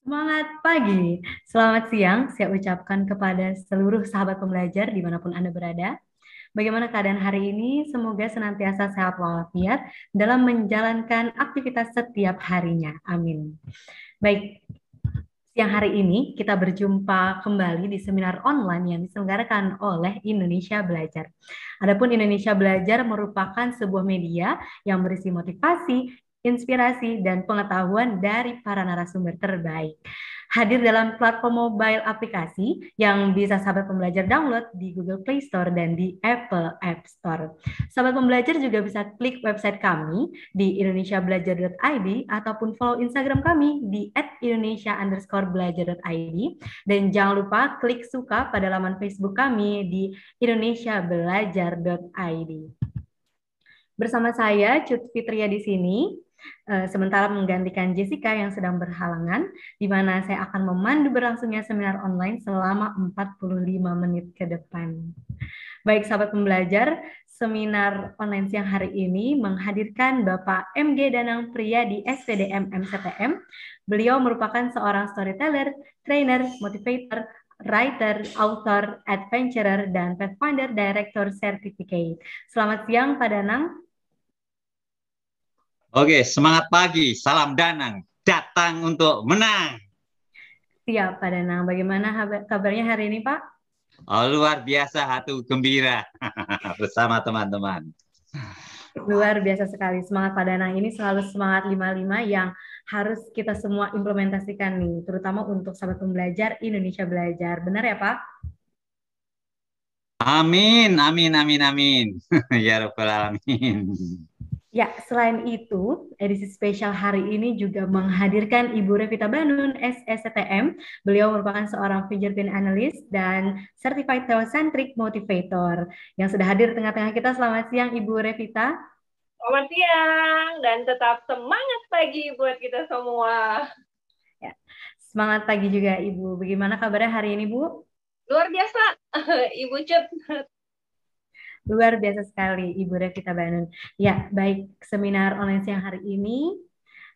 Semangat pagi, selamat siang saya ucapkan kepada seluruh sahabat pembelajar dimanapun Anda berada. Bagaimana keadaan hari ini? Semoga senantiasa sehat walafiat dalam menjalankan aktivitas setiap harinya. Amin. Baik, siang hari ini kita berjumpa kembali di seminar online yang diselenggarakan oleh Indonesia Belajar. Adapun Indonesia Belajar merupakan sebuah media yang berisi motivasi, inspirasi, dan pengetahuan dari para narasumber terbaik. Hadir dalam platform mobile aplikasi yang bisa sahabat pembelajar download di Google Play Store dan di Apple App Store. Sahabat pembelajar juga bisa klik website kami di indonesiabelajar.id ataupun follow Instagram kami di @indonesia_belajar.id dan jangan lupa klik suka pada laman Facebook kami di indonesiabelajar.id. Bersama saya Cut Fitria di sini, sementara menggantikan Jessica yang sedang berhalangan, di mana saya akan memandu berlangsungnya seminar online selama 45 menit ke depan. Baik sahabat pembelajar, seminar online siang hari ini menghadirkan Bapak MG Danang Pria di SPDM MCTM. Beliau merupakan seorang storyteller, trainer, motivator, writer, author, adventurer, dan Pathfinder Director Certificate. Selamat siang Pak Danang. Oke, semangat pagi, salam Danang, datang untuk menang. Siap Pak Danang. Bagaimana kabarnya hari ini Pak? Oh, luar biasa, hatu gembira bersama teman-teman. Luar biasa sekali. Semangat Pak Danang ini selalu semangat 55 yang harus kita semua implementasikan nih, terutama untuk sahabat pembelajar Indonesia Belajar. Benar ya Pak? Amin, amin, amin, amin. Ya Rabbal Alamin. Ya, selain itu, edisi spesial hari ini juga menghadirkan Ibu Revita Banun, SSTM. Beliau merupakan seorang fingerprint analyst dan certified theocentric motivator yang sudah hadir di tengah-tengah kita. Selamat siang, Ibu Revita. Selamat siang dan tetap semangat pagi buat kita semua. Ya, semangat pagi juga, Ibu. Bagaimana kabarnya hari ini, Bu? Luar biasa, Ibu Cut. Luar biasa sekali, Ibu Revita Banun. Ya, baik. Seminar online siang hari ini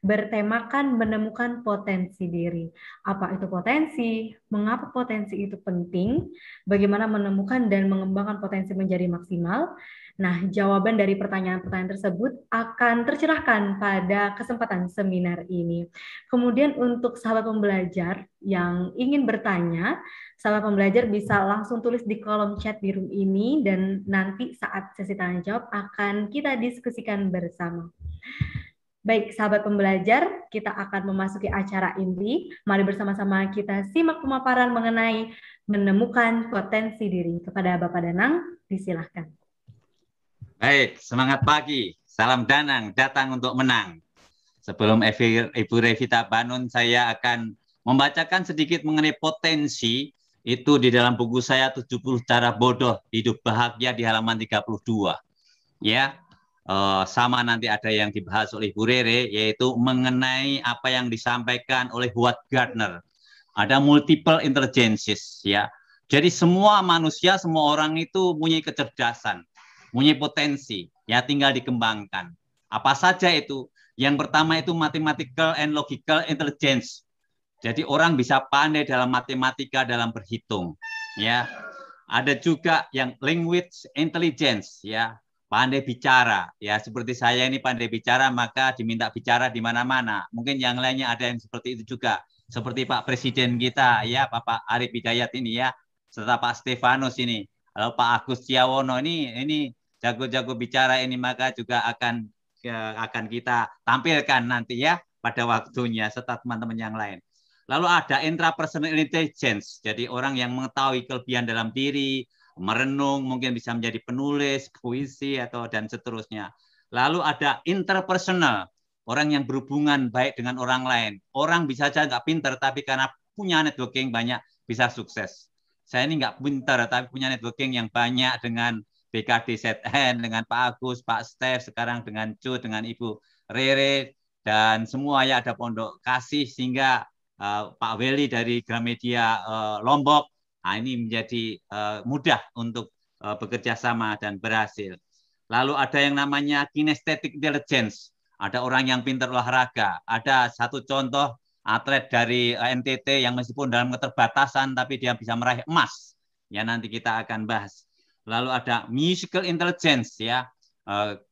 bertemakan menemukan potensi diri. Apa itu potensi? Mengapa potensi itu penting? Bagaimana menemukan dan mengembangkan potensi menjadi maksimal? Nah, jawaban dari pertanyaan-pertanyaan tersebut akan tercerahkan pada kesempatan seminar ini. Kemudian untuk sahabat pembelajar yang ingin bertanya, sahabat pembelajar bisa langsung tulis di kolom chat di room ini dan nanti saat sesi tanya jawab akan kita diskusikan bersama. Baik, sahabat pembelajar, kita akan memasuki acara inti. Mari bersama-sama kita simak pemaparan mengenai menemukan potensi diri. Kepada Bapak Danang, disilahkan. Baik, semangat pagi, salam Danang, datang untuk menang. Sebelum Ibu Revita Banun, saya akan membacakan sedikit mengenai potensi. Itu di dalam buku saya 70 cara bodoh hidup bahagia di halaman 32. Ya, sama nanti ada yang dibahas oleh Bu Rere, yaitu mengenai apa yang disampaikan oleh Howard Gardner. Ada multiple intelligences, ya. Jadi semua manusia, semua orang itu punya kecerdasan, punya potensi, ya tinggal dikembangkan. Apa saja itu? Yang pertama itu mathematical and logical intelligence. Jadi orang bisa pandai dalam matematika, dalam berhitung, ya. Ada juga yang language intelligence, ya, pandai bicara, ya, seperti saya ini pandai bicara maka diminta bicara di mana-mana. Mungkin yang lainnya ada yang seperti itu juga, seperti Pak Presiden kita, ya, Bapak Arif Hidayat ini, ya, serta Pak Stefanus ini, lalu Pak Agus Ciawono ini jago-jago bicara ini, maka juga akan kita tampilkan nanti, ya, pada waktunya serta teman-teman yang lain. Lalu ada intrapersonal intelligence, jadi orang yang mengetahui kelebihan dalam diri, merenung, mungkin bisa menjadi penulis, puisi, atau dan seterusnya. Lalu ada interpersonal, orang yang berhubungan baik dengan orang lain. Orang bisa saja nggak pintar, tapi karena punya networking banyak, bisa sukses. Saya ini nggak pintar, tapi punya networking yang banyak dengan BKDZN, dengan Pak Agus, Pak Stef, sekarang dengan Cu, dengan Ibu Rere, dan semua ya ada Pondok Kasih, sehingga Pak Weli dari Gramedia Lombok. Nah, ini menjadi mudah untuk bekerja sama dan berhasil. Lalu ada yang namanya kinesthetic intelligence. Ada orang yang pintar olahraga. Ada satu contoh, atlet dari NTT yang meskipun dalam keterbatasan tapi dia bisa meraih emas. Ya, nanti kita akan bahas. Lalu ada musical intelligence, ya,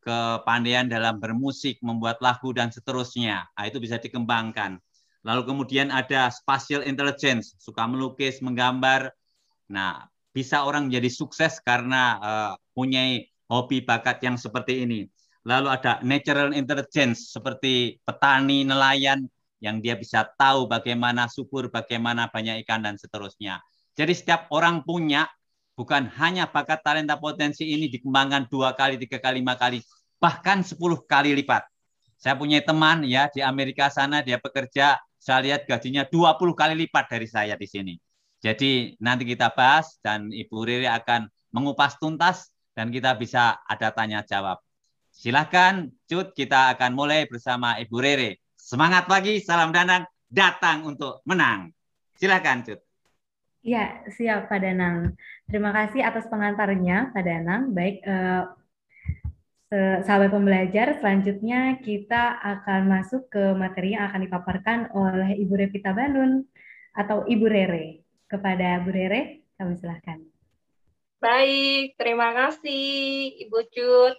kepandaian dalam bermusik, membuat lagu dan seterusnya. Nah, itu bisa dikembangkan. Lalu kemudian ada spatial intelligence, suka melukis, menggambar. Nah, bisa orang menjadi sukses karena punya hobi bakat yang seperti ini. Lalu ada natural intelligence seperti petani, nelayan yang dia bisa tahu bagaimana subur, bagaimana banyak ikan dan seterusnya. Jadi setiap orang punya, bukan hanya bakat, talenta, potensi ini dikembangkan 2 kali, 3 kali, 5 kali, bahkan 10 kali lipat. Saya punya teman ya di Amerika sana, dia bekerja, saya lihat gajinya 20 kali lipat dari saya di sini. Jadi nanti kita bahas dan Ibu Rere akan mengupas tuntas dan kita bisa ada tanya jawab. Silakan Cut, kita akan mulai bersama Ibu Rere. Semangat pagi, salam Danang, datang untuk menang. Silakan Cut. Ya, siap Pak Danang. Terima kasih atas pengantarnya Pak Danang. Baik, sahabat pembelajar, selanjutnya kita akan masuk ke materi yang akan dipaparkan oleh Ibu Revita Banun atau Ibu Rere. Kepada Bu Rere, kami silahkan. Baik, terima kasih Ibu Cut.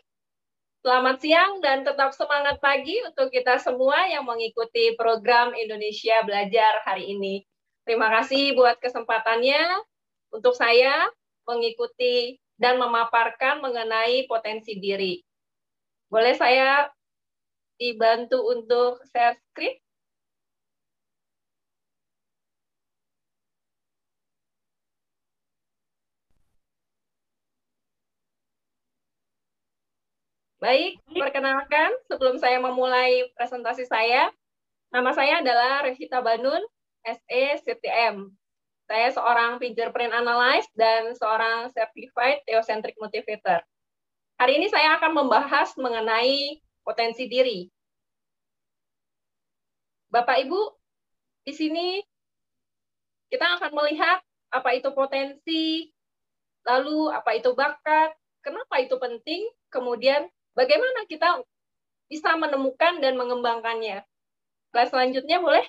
Selamat siang dan tetap semangat pagi untuk kita semua yang mengikuti program Indonesia Belajar hari ini. Terima kasih buat kesempatannya untuk saya mengikuti dan memaparkan mengenai potensi diri. Boleh saya dibantu untuk share screen? Baik, perkenalkan sebelum saya memulai presentasi saya, nama saya adalah Revita Banun, SE CTM. Saya seorang fingerprint analyst dan seorang certified theocentric motivator. Hari ini saya akan membahas mengenai potensi diri. Bapak Ibu, di sini kita akan melihat apa itu potensi, lalu apa itu bakat, kenapa itu penting, kemudian bagaimana kita bisa menemukan dan mengembangkannya. Kelas selanjutnya boleh?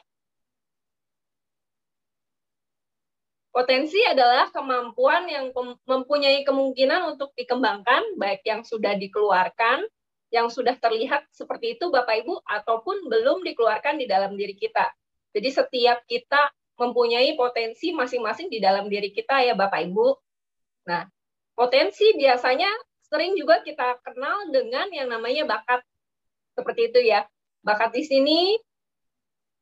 Potensi adalah kemampuan yang mempunyai kemungkinan untuk dikembangkan, baik yang sudah dikeluarkan, yang sudah terlihat seperti itu Bapak Ibu, ataupun belum dikeluarkan di dalam diri kita. Jadi setiap kita mempunyai potensi masing-masing di dalam diri kita ya Bapak Ibu. Nah, potensi biasanya sering juga kita kenal dengan yang namanya bakat. Seperti itu ya. Bakat di sini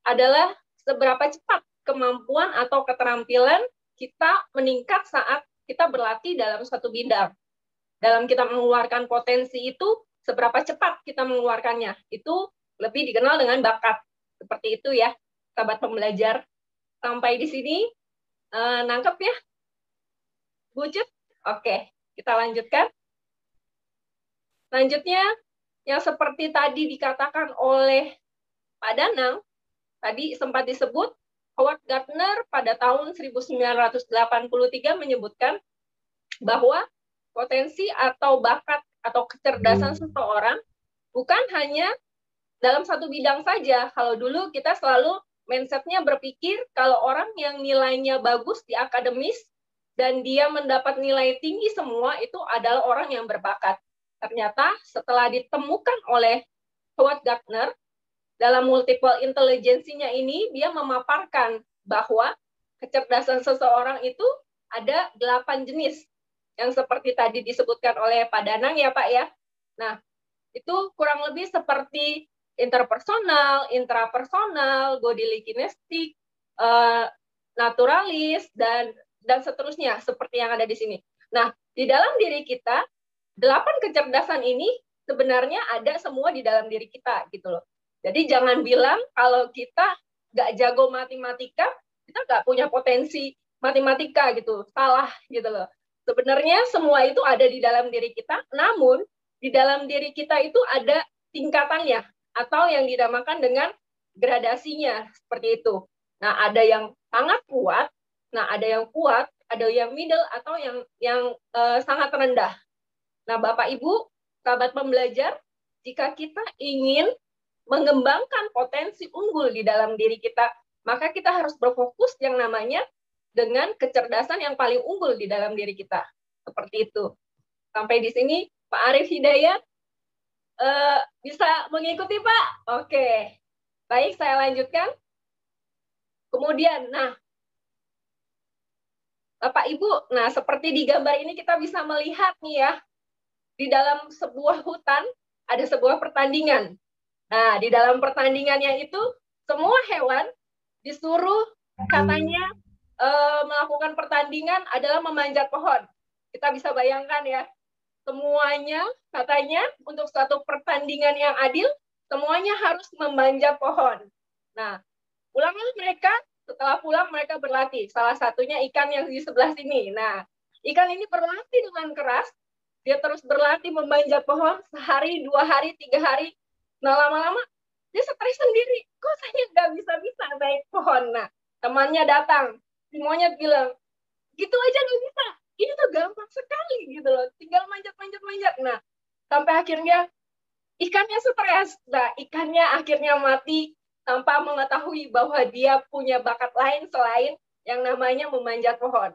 adalah seberapa cepat kemampuan atau keterampilan kita meningkat saat kita berlatih dalam satu bidang. Dalam kita mengeluarkan potensi itu, seberapa cepat kita mengeluarkannya. Itu lebih dikenal dengan bakat. Seperti itu ya, sahabat pembelajar. Sampai di sini, nangkep ya? Bu Cut? Oke, kita lanjutkan. Selanjutnya, yang seperti tadi dikatakan oleh Pak Danang, tadi sempat disebut, Howard Gardner pada tahun 1983 menyebutkan bahwa potensi atau bakat atau kecerdasan seseorang bukan hanya dalam satu bidang saja. Kalau dulu kita selalu mindset-nya berpikir kalau orang yang nilainya bagus di akademis dan dia mendapat nilai tinggi semua itu adalah orang yang berbakat. Ternyata setelah ditemukan oleh Howard Gardner, dalam multiple intelligence-nya ini, dia memaparkan bahwa kecerdasan seseorang itu ada 8 jenis. Yang seperti tadi disebutkan oleh Pak Danang ya Pak ya. Nah, itu kurang lebih seperti interpersonal, intrapersonal, bodily kinesthetic, naturalis, dan seterusnya, seperti yang ada di sini. Nah, di dalam diri kita, 8 kecerdasan ini sebenarnya ada semua di dalam diri kita, gitu loh. Jadi jangan bilang kalau kita nggak jago matematika, kita nggak punya potensi matematika gitu, salah gitu loh. Sebenarnya semua itu ada di dalam diri kita, namun di dalam diri kita itu ada tingkatannya, atau yang dinamakan dengan gradasinya, seperti itu. Nah, ada yang sangat kuat, nah ada yang kuat, ada yang middle, atau yang sangat rendah. Nah, Bapak Ibu, sahabat pembelajar, jika kita ingin mengembangkan potensi unggul di dalam diri kita, maka kita harus berfokus yang namanya dengan kecerdasan yang paling unggul di dalam diri kita. Seperti itu. Sampai di sini Pak Arif Hidayat bisa mengikuti Pak? Oke. Baik, saya lanjutkan. Kemudian, nah, Bapak Ibu, nah seperti di gambar ini kita bisa melihat nih ya, di dalam sebuah hutan ada sebuah pertandingan. Nah, di dalam pertandingannya itu semua hewan disuruh katanya melakukan pertandingan adalah memanjat pohon. Kita bisa bayangkan ya, semuanya katanya untuk suatu pertandingan yang adil, semuanya harus memanjat pohon. Nah, pulanglah mereka, setelah pulang mereka berlatih. Salah satunya ikan yang di sebelah sini. Nah, ikan ini berlatih dengan keras, dia terus berlatih memanjat pohon sehari, 2 hari, 3 hari. Nah, lama-lama dia stres sendiri. Kok saya nggak bisa-bisa naik pohon? Nah, temannya datang. Si monyet bilang, gitu aja nggak bisa. Ini tuh gampang sekali gitu loh. Tinggal manjat-manjat-manjat. Nah, sampai akhirnya ikannya stres. Nah, ikannya akhirnya mati tanpa mengetahui bahwa dia punya bakat lain selain yang namanya memanjat pohon.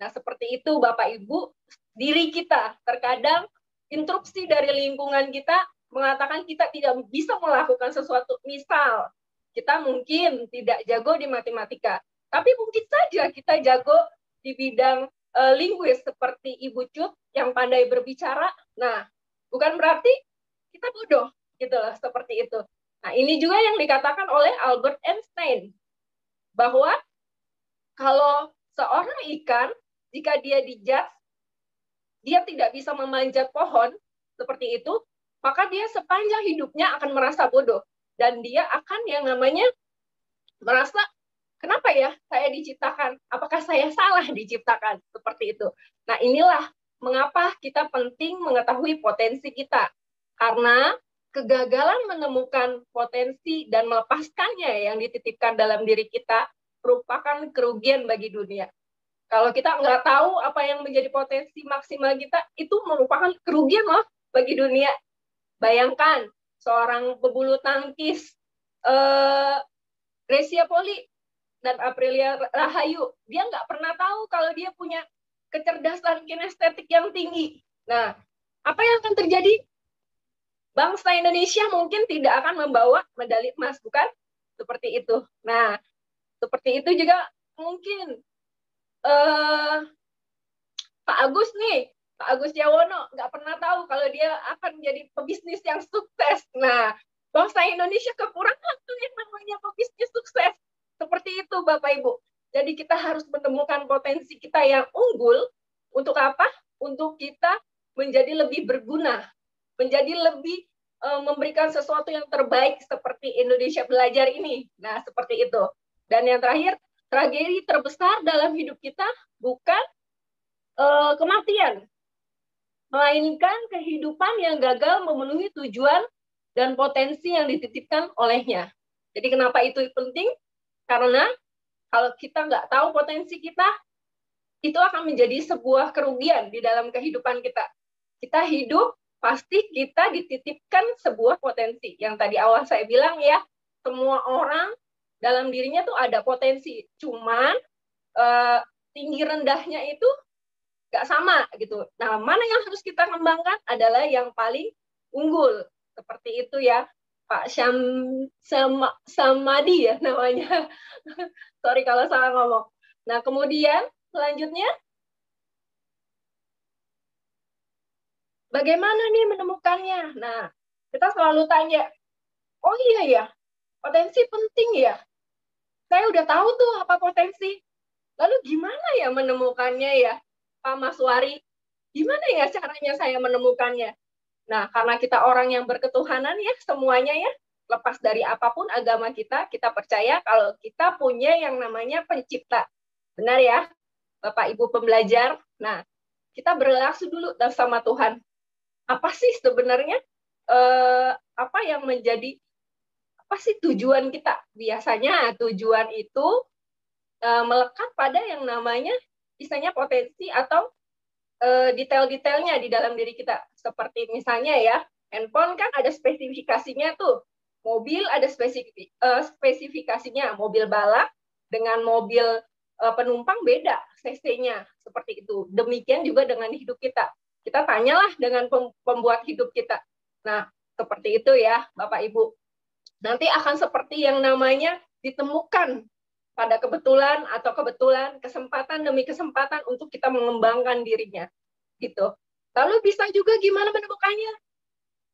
Nah, seperti itu Bapak Ibu, diri kita terkadang instruksi dari lingkungan kita mengatakan kita tidak bisa melakukan sesuatu. Misal, kita mungkin tidak jago di matematika, tapi mungkin saja kita jago di bidang linguis seperti Ibu Cut yang pandai berbicara. Nah, bukan berarti kita bodoh gitu loh, seperti itu. Nah, ini juga yang dikatakan oleh Albert Einstein bahwa kalau seorang ikan jika dia dijudge dia tidak bisa memanjat pohon seperti itu, maka dia sepanjang hidupnya akan merasa bodoh dan dia akan yang namanya merasa kenapa ya saya diciptakan? Apakah saya salah diciptakan? Seperti itu. Nah, inilah mengapa kita penting mengetahui potensi kita. Karena kegagalan menemukan potensi dan melepaskannya yang dititipkan dalam diri kita merupakan kerugian bagi dunia. Kalau kita nggak tahu apa yang menjadi potensi maksimal kita, itu merupakan kerugian loh bagi dunia. Bayangkan, seorang pebulu tangkis, Gracia Poli dan Aprilia Rahayu, dia nggak pernah tahu kalau dia punya kecerdasan kinestetik yang tinggi. Nah, apa yang akan terjadi? Bangsa Indonesia mungkin tidak akan membawa medali emas, bukan? Seperti itu. Nah, seperti itu juga mungkin Pak Agus nih, Pak Agus Yawono nggak pernah tahu kalau dia akan menjadi pebisnis yang sukses. Nah, bangsa Indonesia kekurangan tuh yang namanya pebisnis sukses. Seperti itu Bapak Ibu. Jadi kita harus menemukan potensi kita yang unggul. Untuk apa? Untuk kita menjadi lebih berguna, menjadi lebih memberikan sesuatu yang terbaik seperti Indonesia Belajar ini. Nah, seperti itu. Dan yang terakhir, tragedi terbesar dalam hidup kita bukan kematian, melainkan kehidupan yang gagal memenuhi tujuan dan potensi yang dititipkan olehnya. Jadi kenapa itu penting? Karena kalau kita nggak tahu potensi kita, itu akan menjadi sebuah kerugian di dalam kehidupan kita. Kita hidup, pasti kita dititipkan sebuah potensi. Yang tadi awal saya bilang ya, semua orang dalam dirinya tuh ada potensi. Cuman tinggi rendahnya itu nggak sama gitu. Nah, mana yang harus kita kembangkan adalah yang paling unggul. Seperti itu ya, Pak Samadi ya namanya. Sorry kalau salah ngomong. Nah, kemudian selanjutnya, bagaimana nih menemukannya? Nah, kita selalu tanya, oh iya ya, potensi penting ya. Saya udah tahu tuh apa potensi. Lalu gimana ya menemukannya ya, Pak Maswari? Gimana ya caranya saya menemukannya? Nah, karena kita orang yang berketuhanan ya, semuanya ya, lepas dari apapun agama kita, kita percaya kalau kita punya yang namanya pencipta. Benar ya, Bapak Ibu pembelajar? Nah, kita berrelasi dulu sama Tuhan. Apa sih sebenarnya apa yang menjadi apa sih tujuan kita? Biasanya tujuan itu melekat pada yang namanya misalnya potensi atau detail-detailnya di dalam diri kita. Seperti misalnya ya, handphone kan ada spesifikasinya tuh. Mobil ada spesifikasinya. Mobil balap dengan mobil penumpang beda cc-nya, seperti itu. Demikian juga dengan hidup kita. Kita tanyalah dengan pembuat hidup kita. Nah, seperti itu ya, Bapak Ibu. Nanti akan seperti yang namanya ditemukan pada kebetulan atau kebetulan, kesempatan demi kesempatan untuk kita mengembangkan dirinya. Gitu. Lalu bisa juga gimana menemukannya?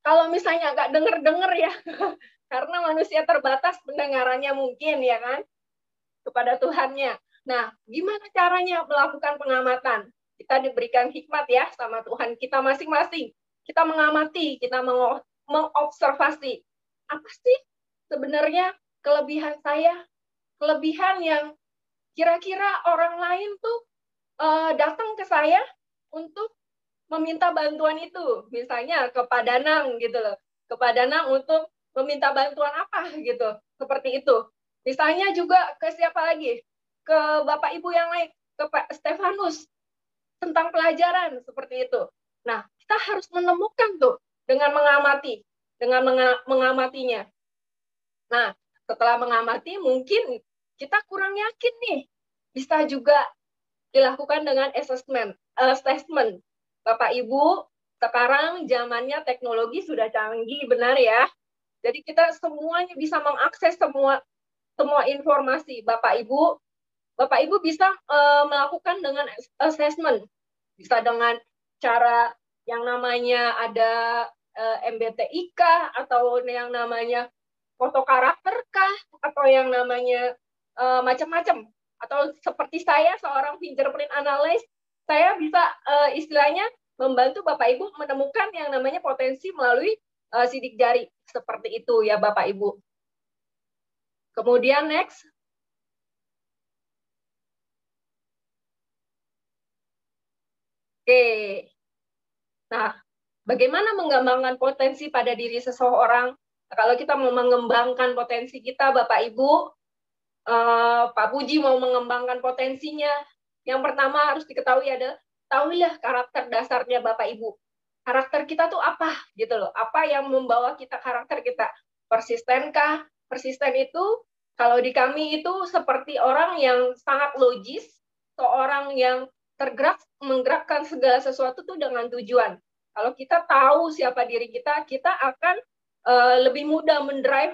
Kalau misalnya agak denger-denger ya, karena manusia terbatas pendengarannya mungkin ya kan, kepada Tuhannya. Nah, gimana caranya melakukan pengamatan? Kita diberikan hikmat ya sama Tuhan kita masing-masing. Kita mengamati, kita mengobservasi. Apa sih sebenarnya kelebihan saya? Kelebihan yang kira-kira orang lain tuh datang ke saya untuk meminta bantuan itu. Misalnya ke Pak Danang gitu loh. Ke Pak Danang untuk meminta bantuan apa gitu. Seperti itu. Misalnya juga ke siapa lagi? Ke Bapak Ibu yang lain, ke Pak Stefanus tentang pelajaran seperti itu. Nah, kita harus menemukan tuh dengan mengamati, dengan mengamatinya. Nah, setelah mengamati mungkin kita kurang yakin nih. Bisa juga dilakukan dengan assessment. Bapak Ibu, sekarang zamannya teknologi sudah canggih, benar ya. Jadi kita semuanya bisa mengakses semua informasi. Bapak Ibu bisa melakukan dengan assessment. Bisa dengan cara yang namanya ada MBTI kah, atau yang namanya foto karakter kah, atau yang namanya macam-macam. Atau seperti saya, seorang fingerprint analyst, saya bisa istilahnya membantu Bapak Ibu menemukan yang namanya potensi melalui sidik jari. Seperti itu ya Bapak Ibu. Kemudian next. Oke. Nah, bagaimana mengembangkan potensi pada diri seseorang? Kalau kita mau mengembangkan potensi kita, Bapak Ibu, Pak Puji mau mengembangkan potensinya, yang pertama harus diketahui adalah, tahuilah karakter dasarnya Bapak Ibu. Karakter kita tuh apa? Gitu loh. Apa yang membawa kita karakter kita? Persistenkah? Persisten itu, kalau di kami itu seperti orang yang sangat logis, seorang yang menggerakkan segala sesuatu tuh dengan tujuan. Kalau kita tahu siapa diri kita, kita akan lebih mudah mendrive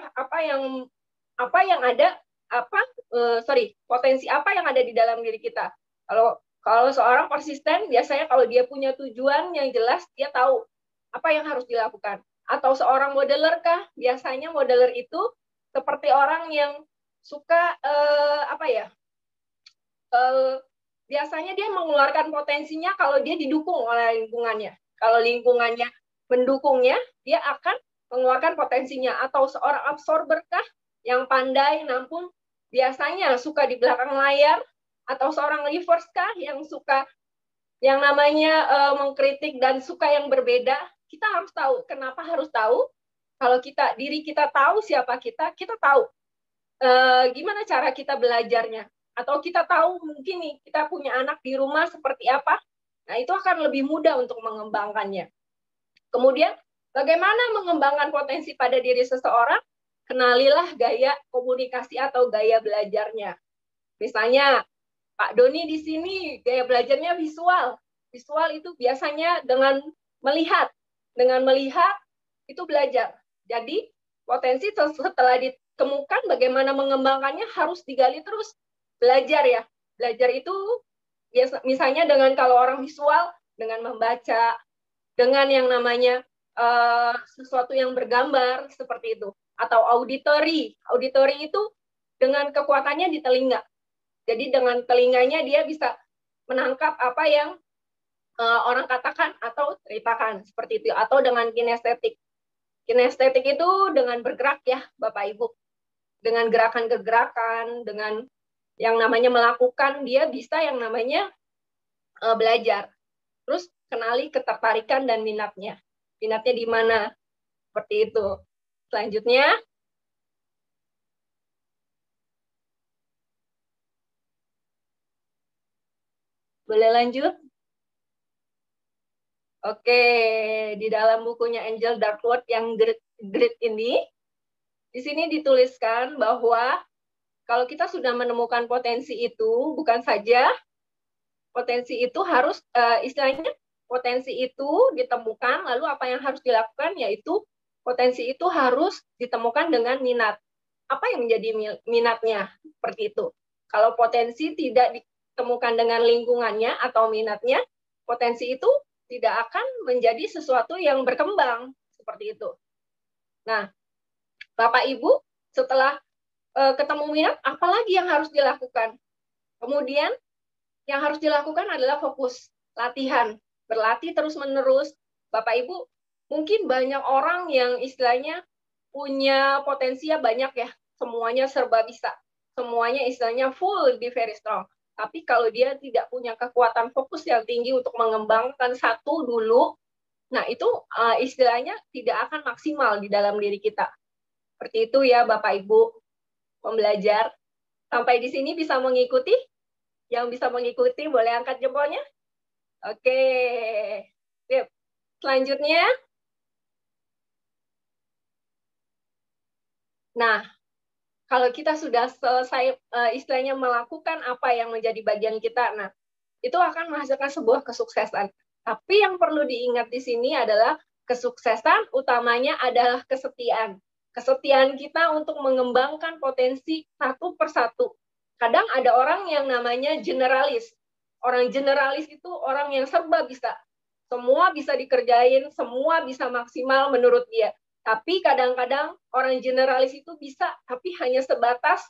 potensi apa yang ada di dalam diri kita. Kalau seorang persisten, biasanya kalau dia punya tujuan yang jelas, dia tahu apa yang harus dilakukan. Atau seorang modeler kah? Biasanya modeler itu seperti orang yang suka biasanya dia mengeluarkan potensinya kalau dia didukung oleh lingkungannya. Kalau lingkungannya mendukungnya, dia akan mengeluarkan potensinya. Atau seorang absorber kah yang pandai nampung, biasanya suka di belakang layar. Atau seorang reverse kah yang suka yang namanya mengkritik dan suka yang berbeda. Kita harus tahu. Kenapa harus tahu? Kalau diri kita tahu siapa kita tahu gimana cara kita belajarnya. Atau kita tahu mungkin nih kita punya anak di rumah seperti apa, nah itu akan lebih mudah untuk mengembangkannya. Kemudian bagaimana mengembangkan potensi pada diri seseorang? Kenalilah gaya komunikasi atau gaya belajarnya. Misalnya Pak Doni di sini gaya belajarnya visual. Visual itu biasanya dengan melihat itu belajar. Jadi potensi setelah ditemukan bagaimana mengembangkannya harus digali terus. Belajar ya. Belajar itu misalnya dengan kalau orang visual, dengan membaca, dengan yang namanya sesuatu yang bergambar, seperti itu. Atau auditory. Auditory itu dengan kekuatannya di telinga. Jadi dengan telinganya dia bisa menangkap apa yang orang katakan atau ceritakan. Seperti itu. Atau dengan kinestetik. Kinestetik itu dengan bergerak ya Bapak Ibu. Dengan gerakan-gerakan, dengan yang namanya melakukan, dia bisa yang namanya belajar. Terus kenali ketertarikan dan minatnya. Minatnya di mana? Seperti itu. Selanjutnya. Boleh lanjut? Oke, di dalam bukunya Angel Duckworth yang Grit ini, Di sini dituliskan bahwa kalau kita sudah menemukan potensi itu, bukan saja potensi itu harus istilahnya potensi itu ditemukan, lalu apa yang harus dilakukan yaitu potensi itu harus ditemukan dengan minat. Apa yang menjadi minatnya? Seperti itu. Kalau potensi tidak ditemukan dengan lingkungannya atau minatnya, potensi itu tidak akan menjadi sesuatu yang berkembang. Seperti itu. Nah, Bapak Ibu, setelah ketemu minat, apalagi yang harus dilakukan? Kemudian, yang harus dilakukan adalah fokus, latihan, berlatih terus-menerus. Bapak Ibu, mungkin banyak orang yang istilahnya punya potensinya banyak ya, semuanya serba bisa, semuanya istilahnya full be very strong. Tapi kalau dia tidak punya kekuatan fokus yang tinggi untuk mengembangkan satu dulu, nah itu istilahnya tidak akan maksimal di dalam diri kita. Seperti itu ya Bapak Ibu pembelajar. Sampai di sini bisa mengikuti? Yang bisa mengikuti boleh angkat jempolnya. Oke. Yuk. Selanjutnya. Nah, kalau kita sudah selesai istilahnya melakukan apa yang menjadi bagian kita, nah itu akan menghasilkan sebuah kesuksesan. Tapi yang perlu diingat di sini adalah kesuksesan utamanya adalah kesetiaan. Kesetiaan kita untuk mengembangkan potensi satu persatu. Kadang ada orang yang namanya generalis. Orang generalis itu orang yang serba bisa. Semua bisa dikerjain, semua bisa maksimal menurut dia. Tapi kadang-kadang orang generalis itu bisa, tapi hanya sebatas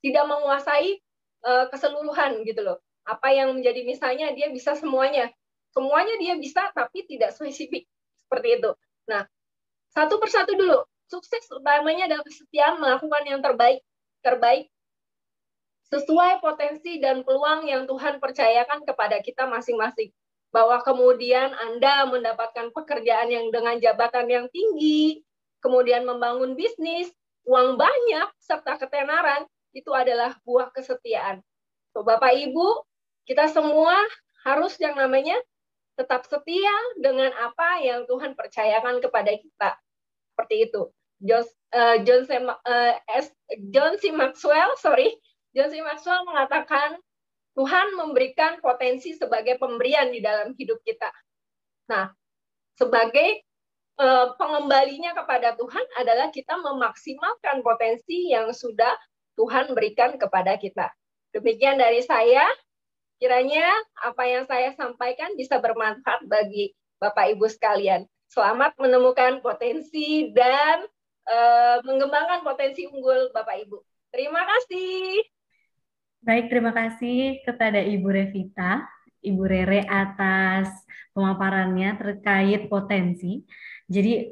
tidak menguasai keseluruhan gitu loh. Apa yang menjadi misalnya dia bisa semuanya. Semuanya dia bisa, tapi tidak spesifik. Seperti itu. Nah, satu persatu dulu. Sukses utamanya adalah kesetiaan melakukan yang terbaik sesuai potensi dan peluang yang Tuhan percayakan kepada kita masing-masing. Bahwa kemudian Anda mendapatkan pekerjaan yang dengan jabatan yang tinggi, kemudian membangun bisnis, uang banyak, serta ketenaran, itu adalah buah kesetiaan. So, Bapak Ibu, kita semua harus yang namanya tetap setia dengan apa yang Tuhan percayakan kepada kita. Seperti itu. John C. Maxwell mengatakan Tuhan memberikan potensi sebagai pemberian di dalam hidup kita. Nah, sebagai pengembalinya kepada Tuhan adalah kita memaksimalkan potensi yang sudah Tuhan berikan kepada kita. Demikian dari saya. Kiranya apa yang saya sampaikan bisa bermanfaat bagi Bapak Ibu sekalian. Selamat menemukan potensi dan mengembangkan potensi unggul Bapak Ibu. Terima kasih. Baik, terima kasih kepada Ibu Revita, Ibu Rere atas pemaparannya terkait potensi. Jadi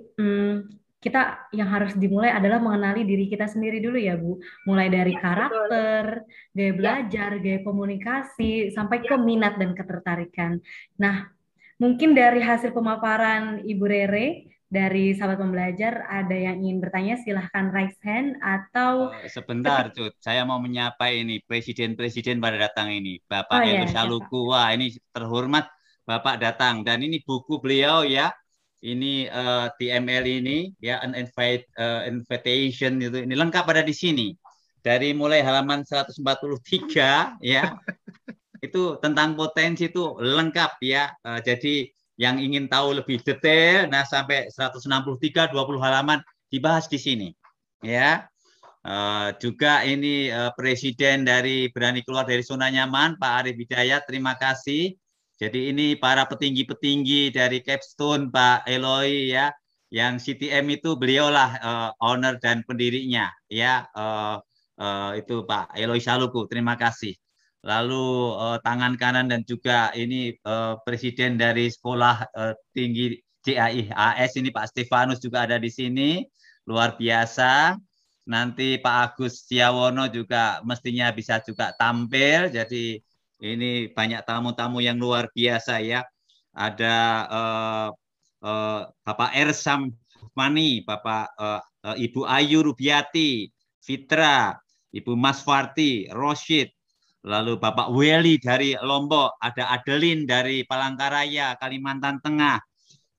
kita yang harus dimulai adalah mengenali diri kita sendiri dulu ya Bu. Mulai dari karakter, gaya belajar, gaya komunikasi, sampai ke minat dan ketertarikan. Nah, mungkin dari hasil pemaparan Ibu Rere, dari sahabat pembelajar, ada yang ingin bertanya, silahkan raise hand atau... Sebentar, Cut. Saya mau menyapa ini, presiden-presiden pada datang ini. Bapak Elo Saluku, wah ini terhormat Bapak datang. Dan ini buku beliau ya, ini TML ini, ya, an invitation, itu, ini lengkap ada di sini. Dari mulai halaman 143, ya, itu tentang potensi itu lengkap ya. Jadi yang ingin tahu lebih detail, nah sampai 163, 20 halaman dibahas di sini. Ya, juga ini Presiden dari Berani Keluar dari Zona Nyaman, Pak Arif Hidayat, terima kasih. Jadi ini para petinggi-petinggi dari Capstone, Pak Eloy ya, yang CTM itu beliaulah owner dan pendirinya, ya, itu Pak Eloy Saluku, terima kasih. Lalu tangan kanan dan juga ini Presiden dari Sekolah Tinggi CAIHS ini Pak Stefanus juga ada di sini, luar biasa. Nanti Pak Agus Siawono juga mestinya bisa juga tampil. Jadi ini banyak tamu-tamu yang luar biasa ya. Ada Bapak Ersam Mani, Bapak Ibu Ayu Rubiati, Fitra, Ibu Masfarti, Roshid. Lalu Bapak Weli dari Lombok, ada Adeline dari Palangkaraya, Kalimantan Tengah,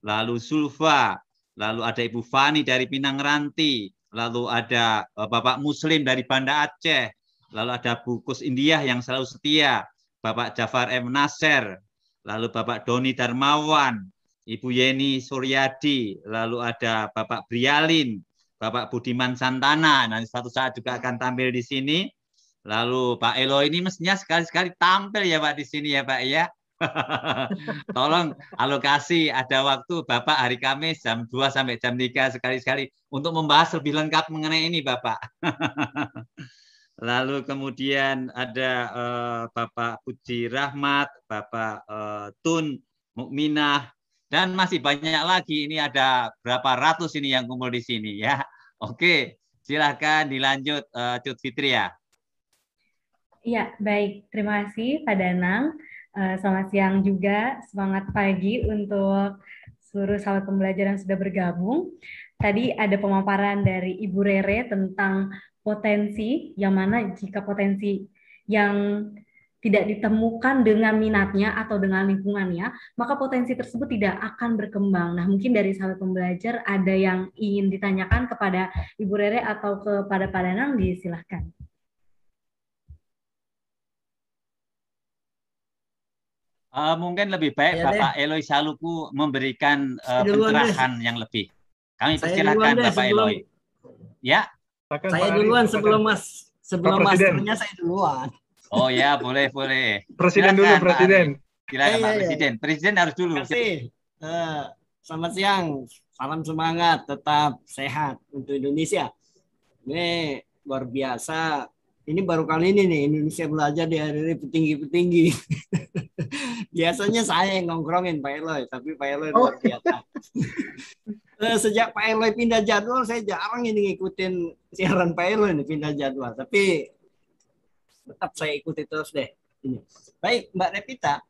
lalu Sulfa, lalu ada Ibu Fani dari Pinang Ranti, lalu ada Bapak Muslim dari Banda Aceh, lalu ada Bu Kus Indiah yang selalu setia, Bapak Jafar M. Nasser, lalu Bapak Doni Darmawan, Ibu Yeni Suryadi, lalu ada Bapak Brialin, Bapak Budiman Santana, nanti suatu saat juga akan tampil di sini. Lalu Pak Elo ini mestinya sekali-sekali tampil ya Pak di sini ya Pak ya. Tolong alokasi ada waktu Bapak hari Kamis jam 2 sampai jam 3 sekali-sekali untuk membahas lebih lengkap mengenai ini Bapak. Lalu kemudian ada Bapak Puji Rahmat, Bapak Tun Mukminah, dan masih banyak lagi. Ini ada berapa ratus ini yang kumpul di sini ya. Oke, silahkan dilanjut Cut Fitri ya. Ya, baik. Terima kasih Pak Danang. Selamat siang juga, semangat pagi untuk seluruh sahabat pembelajar yang sudah bergabung. Tadi ada pemaparan dari Ibu Rere tentang potensi, yang mana jika potensi yang tidak ditemukan dengan minatnya atau dengan lingkungannya, maka potensi tersebut tidak akan berkembang. Nah, mungkin dari sahabat pembelajar ada yang ingin ditanyakan kepada Ibu Rere atau kepada Pak Danang, disilahkan. Mungkin lebih baik Bapak Eloy Saluku memberikan pencerahan yang lebih. Kami persilakan Bapak Eloy. Ya. Saya duluan sebelum masternya saya duluan. Oh ya, boleh. Presiden silakan, dulu, Presiden. Silakan Pak Presiden. Presiden harus dulu. Terima kasih. Selamat siang. Salam semangat, tetap sehat untuk Indonesia. Ini luar biasa. Ini baru kali ini nih Indonesia belajar dihadiri petinggi-petinggi. Biasanya saya yang nongkrongin Pak Eloy, tapi Pak Eloy luar biasa. Sejak Pak Eloy pindah jadwal, saya jarang ini ngikutin siaran Pak Eloy ini pindah jadwal. Tapi tetap saya ikuti terus deh. Ini. Baik, Mbak Revita,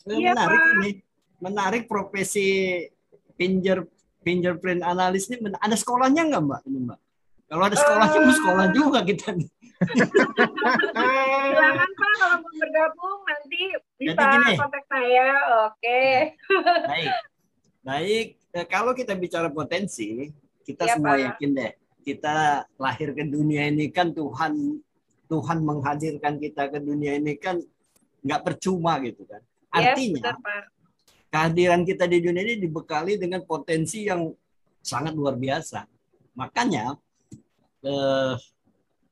menarik Pak. Ini, menarik profesi fingerprint analis ini. Ada sekolahnya nggak Mbak? Ini Mbak. Kalau ada sekolahnya, mau sekolah juga kita nih. Silakan Pak, kalau mau bergabung nanti bisa kontak saya. Oke. Baik. Kalau kita bicara potensi, kita semua yakin deh. Kita lahir ke dunia ini kan Tuhan menghadirkan kita ke dunia ini kan nggak percuma gitu kan. Artinya kehadiran kita di dunia ini dibekali dengan potensi yang sangat luar biasa. Makanya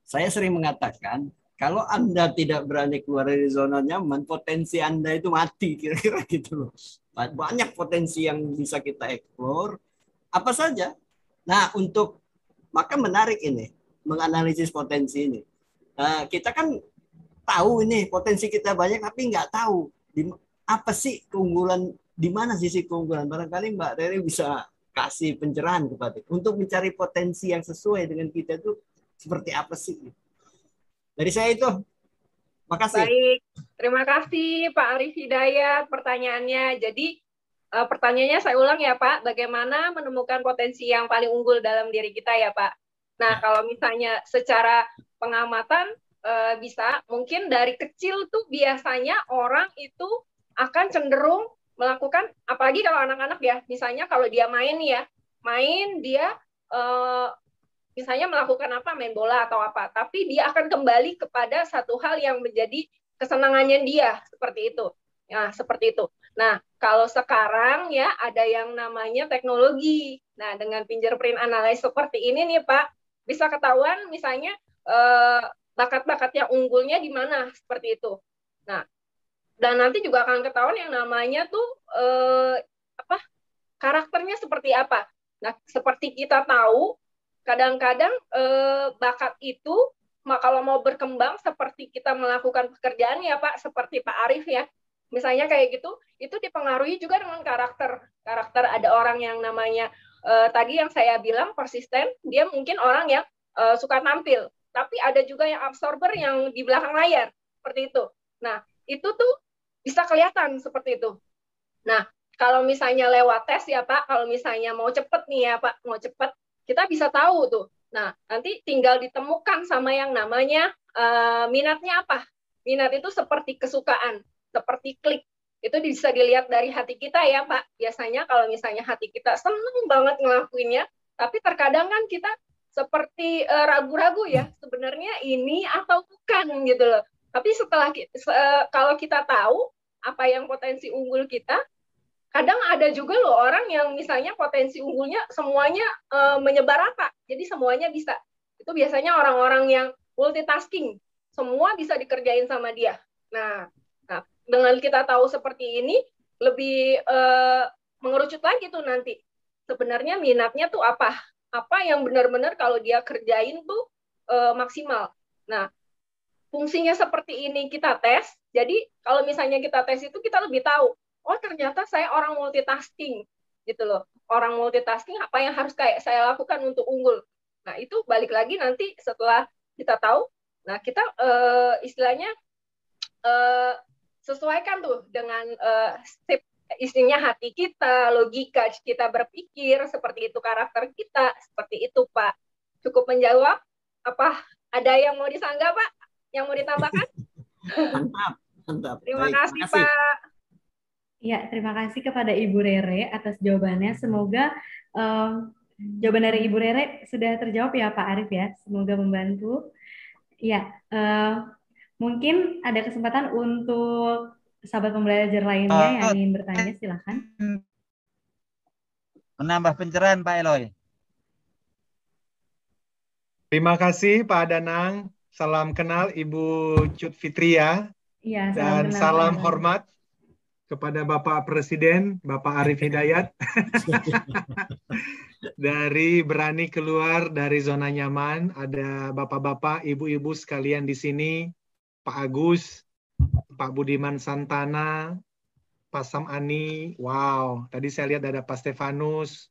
saya sering mengatakan, kalau Anda tidak berani keluar dari zona nyaman, potensi Anda itu mati, kira-kira gitu loh. Banyak potensi yang bisa kita eksplor, apa saja. Nah, maka menarik ini, menganalisis potensi ini. Kita kan tahu ini, potensi kita banyak, tapi nggak tahu apa sih keunggulan, di mana sisi keunggulan. Barangkali Mbak Rere bisa kasih pencerahan kepada untuk mencari potensi yang sesuai dengan kita itu seperti apa sih? Dari saya itu. Makasih. Baik, terima kasih Pak Arif Hidayat pertanyaannya. Jadi pertanyaannya saya ulang ya Pak, bagaimana menemukan potensi yang paling unggul dalam diri kita ya Pak? Nah, kalau misalnya secara pengamatan bisa, mungkin dari kecil tuh biasanya orang itu akan cenderung melakukan, apalagi kalau anak-anak ya, misalnya kalau dia main dia misalnya melakukan apa, main bola atau apa, tapi dia akan kembali kepada satu hal yang menjadi kesenangannya dia, seperti itu. Ya, seperti itu. Nah, kalau sekarang ya ada yang namanya teknologi. Nah, dengan fingerprint analysis seperti ini nih Pak, bisa ketahuan misalnya bakat-bakat yang unggulnya di mana, seperti itu. Nah, dan nanti juga akan ketahuan yang namanya tuh karakternya seperti apa. Nah, seperti kita tahu, kadang-kadang bakat itu, kalau mau berkembang seperti kita melakukan pekerjaan ya Pak, seperti Pak Arif ya, misalnya kayak gitu, itu dipengaruhi juga dengan karakter. Karakter ada orang yang namanya, tadi yang saya bilang persisten, dia mungkin orang yang suka tampil, tapi ada juga yang absorber yang di belakang layar, seperti itu. Nah, itu tuh bisa kelihatan seperti itu. Nah, kalau misalnya lewat tes ya Pak, kalau misalnya mau cepet nih ya Pak, mau cepet, kita bisa tahu tuh. Nah, nanti tinggal ditemukan sama yang namanya minatnya apa. Minat itu seperti kesukaan, seperti klik. Itu bisa dilihat dari hati kita ya Pak. Biasanya kalau misalnya hati kita seneng banget ngelakuinnya, tapi terkadang kan kita seperti ragu-ragu ya, sebenarnya ini atau bukan gitu loh. Tapi setelah kalau kita tahu apa yang potensi unggul kita, kadang ada juga loh orang yang misalnya potensi unggulnya semuanya menyebar rata, jadi semuanya bisa. Itu biasanya orang-orang yang multitasking, semua bisa dikerjain sama dia. Nah dengan kita tahu seperti ini, lebih mengerucut lagi tuh nanti. Sebenarnya minatnya tuh apa yang benar-benar kalau dia kerjain tuh maksimal. Nah, fungsinya seperti ini kita tes. Jadi kalau misalnya kita tes itu kita lebih tahu, oh ternyata saya orang multitasking gitu loh. Orang multitasking apa yang harus kayak saya lakukan untuk unggul. Nah, itu balik lagi nanti setelah kita tahu, nah kita istilahnya sesuaikan tuh dengan isinya hati kita, logika kita berpikir, seperti itu karakter kita, seperti itu Pak. Cukup menjawab? Apa ada yang mau disanggah Pak? Yang mau ditambahkan? Mantap. Terima Baik, kasih Pak. Ya, terima kasih kepada Ibu Rere atas jawabannya. Semoga jawaban dari Ibu Rere sudah terjawab ya Pak Arif ya. Semoga membantu. Ya, mungkin ada kesempatan untuk sahabat pembelajar lainnya yang ingin bertanya, silakan. Menambah pencerahan Pak Eloy. Terima kasih Pak Danang. Salam kenal Ibu Cut Fitria. Ya, dan salam hormat kepada Bapak Presiden, Bapak Arif Hidayat. Dari berani keluar dari zona nyaman, ada bapak-bapak, ibu-ibu sekalian di sini, Pak Agus, Pak Budiman Santana, Pak Sam Ani, wow, tadi saya lihat ada Pak Stefanus,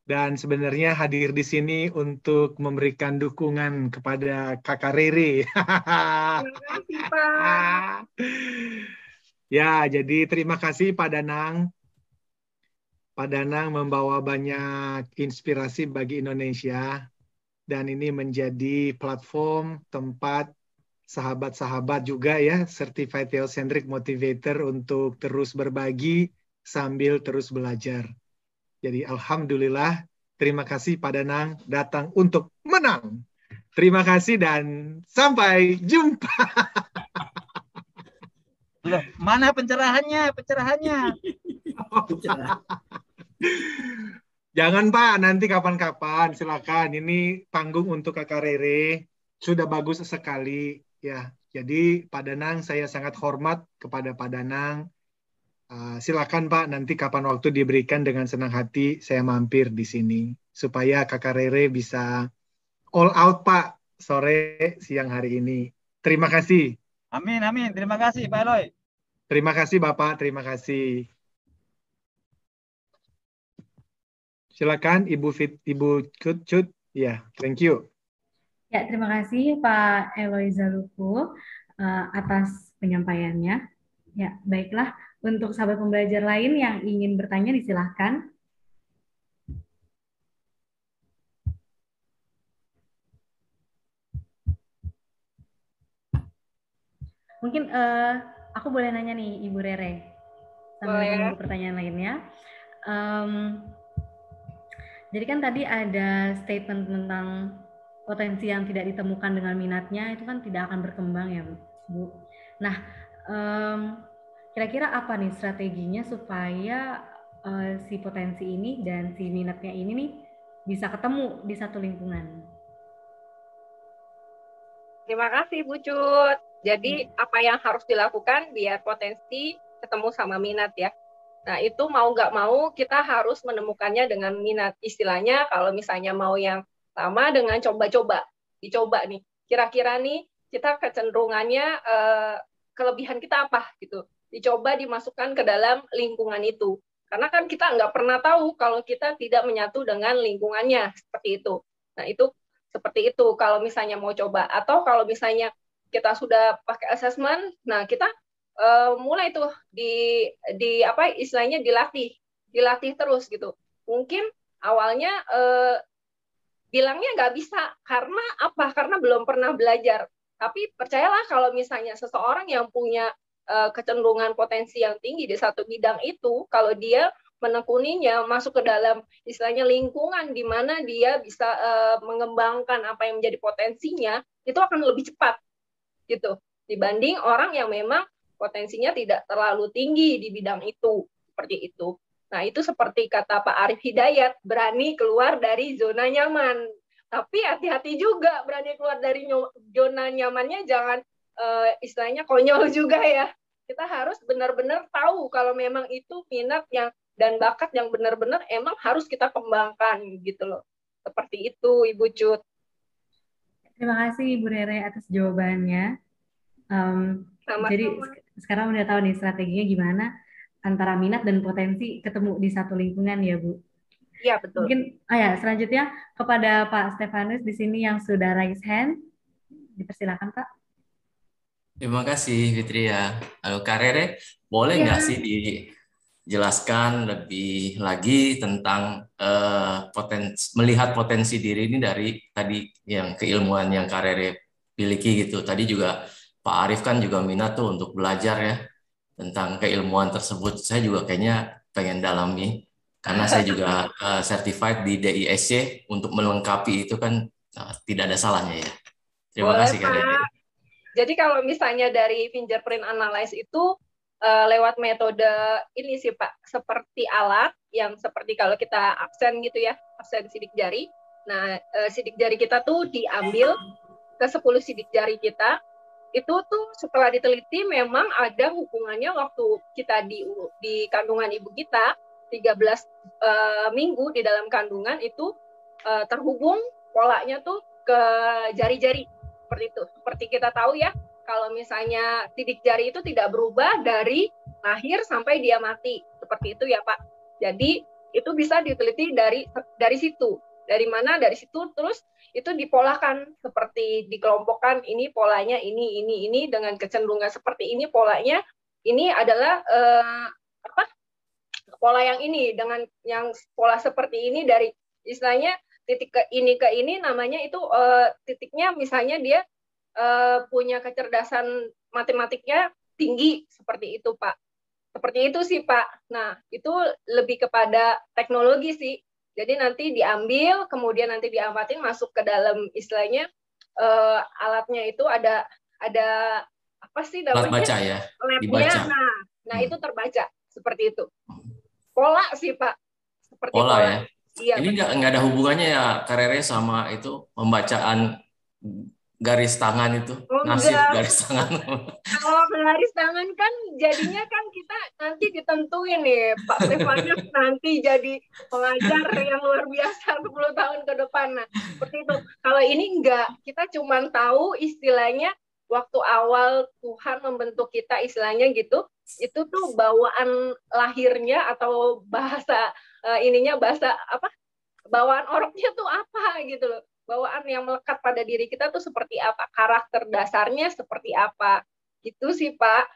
dan sebenarnya hadir di sini untuk memberikan dukungan kepada Kakak Rere. Terima kasih Pak. Ya, jadi terima kasih Pak Danang. Pak Danang membawa banyak inspirasi bagi Indonesia, dan ini menjadi platform tempat sahabat-sahabat juga ya, Certified Theocentric Motivator untuk terus berbagi sambil terus belajar. Jadi alhamdulillah, terima kasih Pak Danang datang untuk menang. Terima kasih dan sampai jumpa. Loh, mana pencerahannya? Jangan Pak, nanti kapan-kapan silakan. Ini panggung untuk Kakak Rere. Sudah bagus sekali ya. Jadi Pak Danang, saya sangat hormat kepada Pak Danang. Silakan Pak, nanti kapan waktu diberikan dengan senang hati saya mampir di sini supaya Kakak Rere bisa all out Pak sore siang hari ini. Terima kasih. Amin. Terima kasih Pak Eloy. Terima kasih Bapak, terima kasih. Silakan Ibu Cut. Ya, thank you. Ya, terima kasih Pak Eloy Zaluku atas penyampaiannya. Ya, baiklah. Untuk sahabat pembelajar lain yang ingin bertanya, disilahkan. Mungkin aku boleh nanya nih, Ibu Rere, sambil menunggu pertanyaan lainnya. Jadi kan tadi ada statement tentang potensi yang tidak ditemukan dengan minatnya, itu kan tidak akan berkembang ya, Bu. Nah, kira-kira apa nih strateginya supaya si potensi ini dan si minatnya ini nih bisa ketemu di satu lingkungan? Terima kasih Bu Cut. Jadi apa yang harus dilakukan biar potensi ketemu sama minat ya. Nah itu mau nggak mau kita harus menemukannya dengan minat. Istilahnya kalau misalnya mau yang sama dengan coba-coba. Dicoba nih, kira-kira nih kita kecenderungannya kelebihan kita apa gitu. Dicoba dimasukkan ke dalam lingkungan itu. Karena kan kita nggak pernah tahu kalau kita tidak menyatu dengan lingkungannya. Seperti itu. Nah itu seperti itu kalau misalnya mau coba. Atau kalau misalnya kita sudah pakai assessment, nah kita mulai tuh di apa istilahnya dilatih terus gitu. Mungkin awalnya bilangnya nggak bisa karena apa? Karena belum pernah belajar. Tapi percayalah kalau misalnya seseorang yang punya kecenderungan potensi yang tinggi di satu bidang itu, kalau dia menekuninya, masuk ke dalam istilahnya lingkungan di mana dia bisa mengembangkan apa yang menjadi potensinya, itu akan lebih cepat gitu dibanding orang yang memang potensinya tidak terlalu tinggi di bidang itu, seperti itu. Nah, itu seperti kata Pak Arif Hidayat, berani keluar dari zona nyaman. Tapi hati-hati juga, berani keluar dari zona nyamannya jangan istilahnya konyol juga ya. Kita harus benar-benar tahu kalau memang itu minat yang dan bakat yang benar-benar emang harus kita kembangkan gitu loh. Seperti itu, Ibu Cut. Terima kasih Ibu Rere atas jawabannya. Jadi sekarang udah tahu nih strateginya gimana antara minat dan potensi ketemu di satu lingkungan ya Bu. Iya betul. Mungkin selanjutnya kepada Pak Stefanus di sini yang sudah raise hand, dipersilakan Pak. Terima kasih Fitria. Halo Kak Rere, boleh nggak sih dijelaskan lebih lagi tentang melihat potensi diri ini dari tadi yang keilmuan yang Kak Rere miliki gitu. Tadi juga Pak Arif kan juga minat tuh untuk belajar ya tentang keilmuan tersebut. Saya juga kayaknya pengen dalami karena saya juga certified di DISC untuk melengkapi itu kan tidak ada salahnya ya. Terima kasih Kak Rere. Jadi kalau misalnya dari fingerprint analysis itu lewat metode ini sih Pak, seperti alat yang seperti kalau kita aksen gitu ya, aksen sidik jari. Nah, sidik jari kita tuh diambil ke 10 sidik jari kita. Itu tuh setelah diteliti memang ada hubungannya waktu kita di kandungan ibu kita 13 minggu di dalam kandungan itu terhubung polanya tuh ke jari-jari. Seperti itu. Seperti kita tahu ya, kalau misalnya sidik jari itu tidak berubah dari lahir sampai dia mati. Seperti itu ya Pak. Jadi itu bisa diteliti dari situ. Dari mana? Dari situ terus itu dipolakan seperti dikelompokkan ini polanya ini dengan kecenderungan seperti ini polanya. Ini adalah pola yang ini dengan yang pola seperti ini dari istilahnya titik ke ini namanya itu titiknya misalnya dia punya kecerdasan matematiknya tinggi seperti itu Pak. Seperti itu sih Pak. Nah itu lebih kepada teknologi sih. Jadi nanti diambil kemudian nanti diamatin masuk ke dalam istilahnya alatnya itu ada apa sih namanya? Alat baca ya. Labnya. Nah itu terbaca seperti itu. Pola sih Pak. Seperti pola ya. Iya, ini nggak ada hubungannya ya Kak Rere sama itu pembacaan garis tangan itu, nasib garis tangan. Kalau garis tangan kan jadinya kan kita nanti ditentuin nih Pak Stefanus nanti jadi pengajar yang luar biasa 10 tahun ke depan. Nah, seperti itu. Kalau ini enggak, kita cuma tahu istilahnya waktu awal Tuhan membentuk kita istilahnya gitu, itu tuh bawaan lahirnya atau bahasa bahasa apa? Bawaan orangnya tuh apa gitu loh. Bawaan yang melekat pada diri kita tuh seperti apa, karakter dasarnya seperti apa, gitu sih Pak.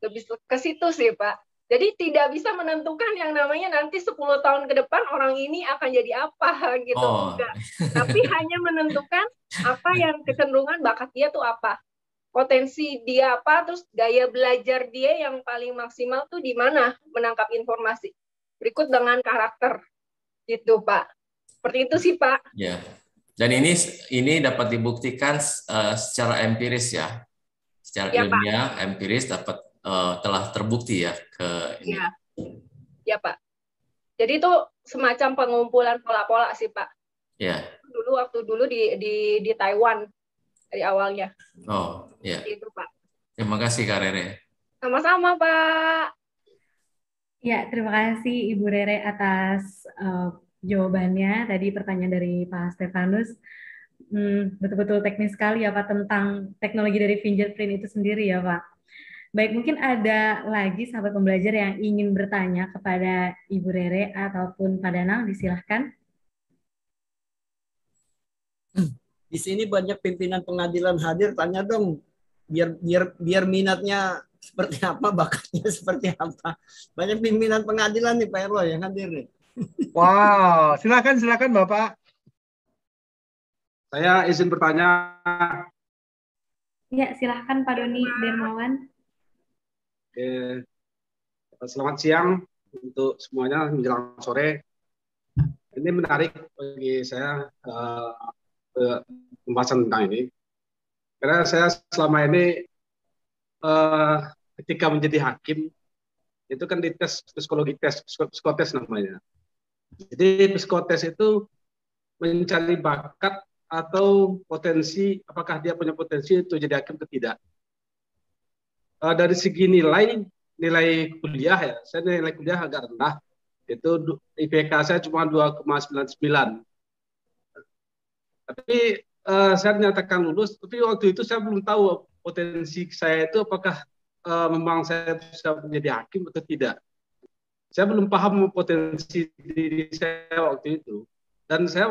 Lebih ke situ sih Pak. Jadi tidak bisa menentukan yang namanya nanti 10 tahun ke depan orang ini akan jadi apa gitu, enggak. Tapi hanya menentukan apa yang kecenderungan bakat dia tuh apa, potensi dia apa, terus gaya belajar dia yang paling maksimal tuh di mana menangkap informasi. Berikut dengan karakter, gitu Pak. Seperti itu sih Pak. Ya. Dan ini dapat dibuktikan secara empiris ya, secara ilmiah Pak. Empiris dapat telah terbukti ya ke ini. Ya Pak. Jadi itu semacam pengumpulan pola-pola sih Pak. Ya. Waktu dulu di Taiwan dari awalnya. Oh ya. Itu Pak. Terima kasih Kak Rere. Sama-sama Pak. Ya terima kasih Ibu Rere atas jawabannya. Tadi pertanyaan dari Pak Stefanus betul-betul teknis sekali ya Pak tentang teknologi dari fingerprint itu sendiri ya Pak. Baik, mungkin ada lagi sahabat pembelajar yang ingin bertanya kepada Ibu Rere ataupun Pak Danang, disilahkan. Di sini banyak pimpinan pengadilan hadir, tanya dong biar minatnya seperti apa, bakatnya seperti apa. Banyak pimpinan pengadilan nih Pak Erlo yang hadir nih. Wow, silakan Bapak. Saya izin bertanya. Ya, silahkan Pak Doni Dermawan. Selamat siang untuk semuanya menjelang sore. Ini menarik bagi saya pembahasan tentang ini. Karena saya selama ini ketika menjadi hakim itu kan dites psikologi tes, psikotes namanya. Jadi psikotes itu mencari bakat atau potensi, apakah dia punya potensi untuk jadi hakim atau tidak. Dari segi nilai kuliah ya, saya nilai kuliah agak rendah. Itu IPK saya cuma 2,99. Tapi saya nyatakan lulus, tapi waktu itu saya belum tahu potensi saya itu apakah memang saya bisa menjadi hakim atau tidak. Saya belum paham potensi diri saya waktu itu. Dan saya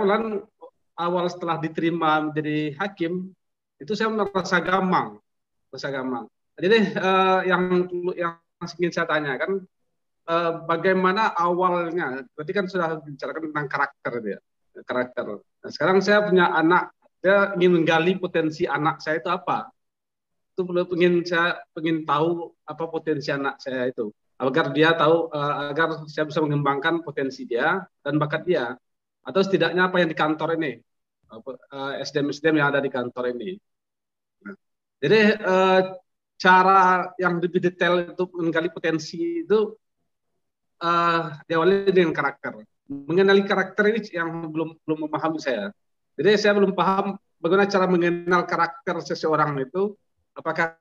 awal setelah diterima menjadi hakim, itu saya merasa gamang. Jadi yang ingin saya tanyakan, bagaimana awalnya? Berarti kan sudah bicarakan tentang karakter dia, karakter. Nah, sekarang saya punya anak, saya ingin menggali potensi anak saya itu apa. Itu ingin tahu apa potensi anak saya itu, agar dia tahu, agar saya bisa mengembangkan potensi dia dan bakat dia, atau setidaknya apa yang di kantor ini, SDM yang ada di kantor ini. Nah, jadi cara yang lebih detail untuk menggali potensi itu diawali dengan karakter. Mengenali karakter ini yang belum memahami saya. Jadi saya belum paham bagaimana cara mengenal karakter seseorang itu. Apakah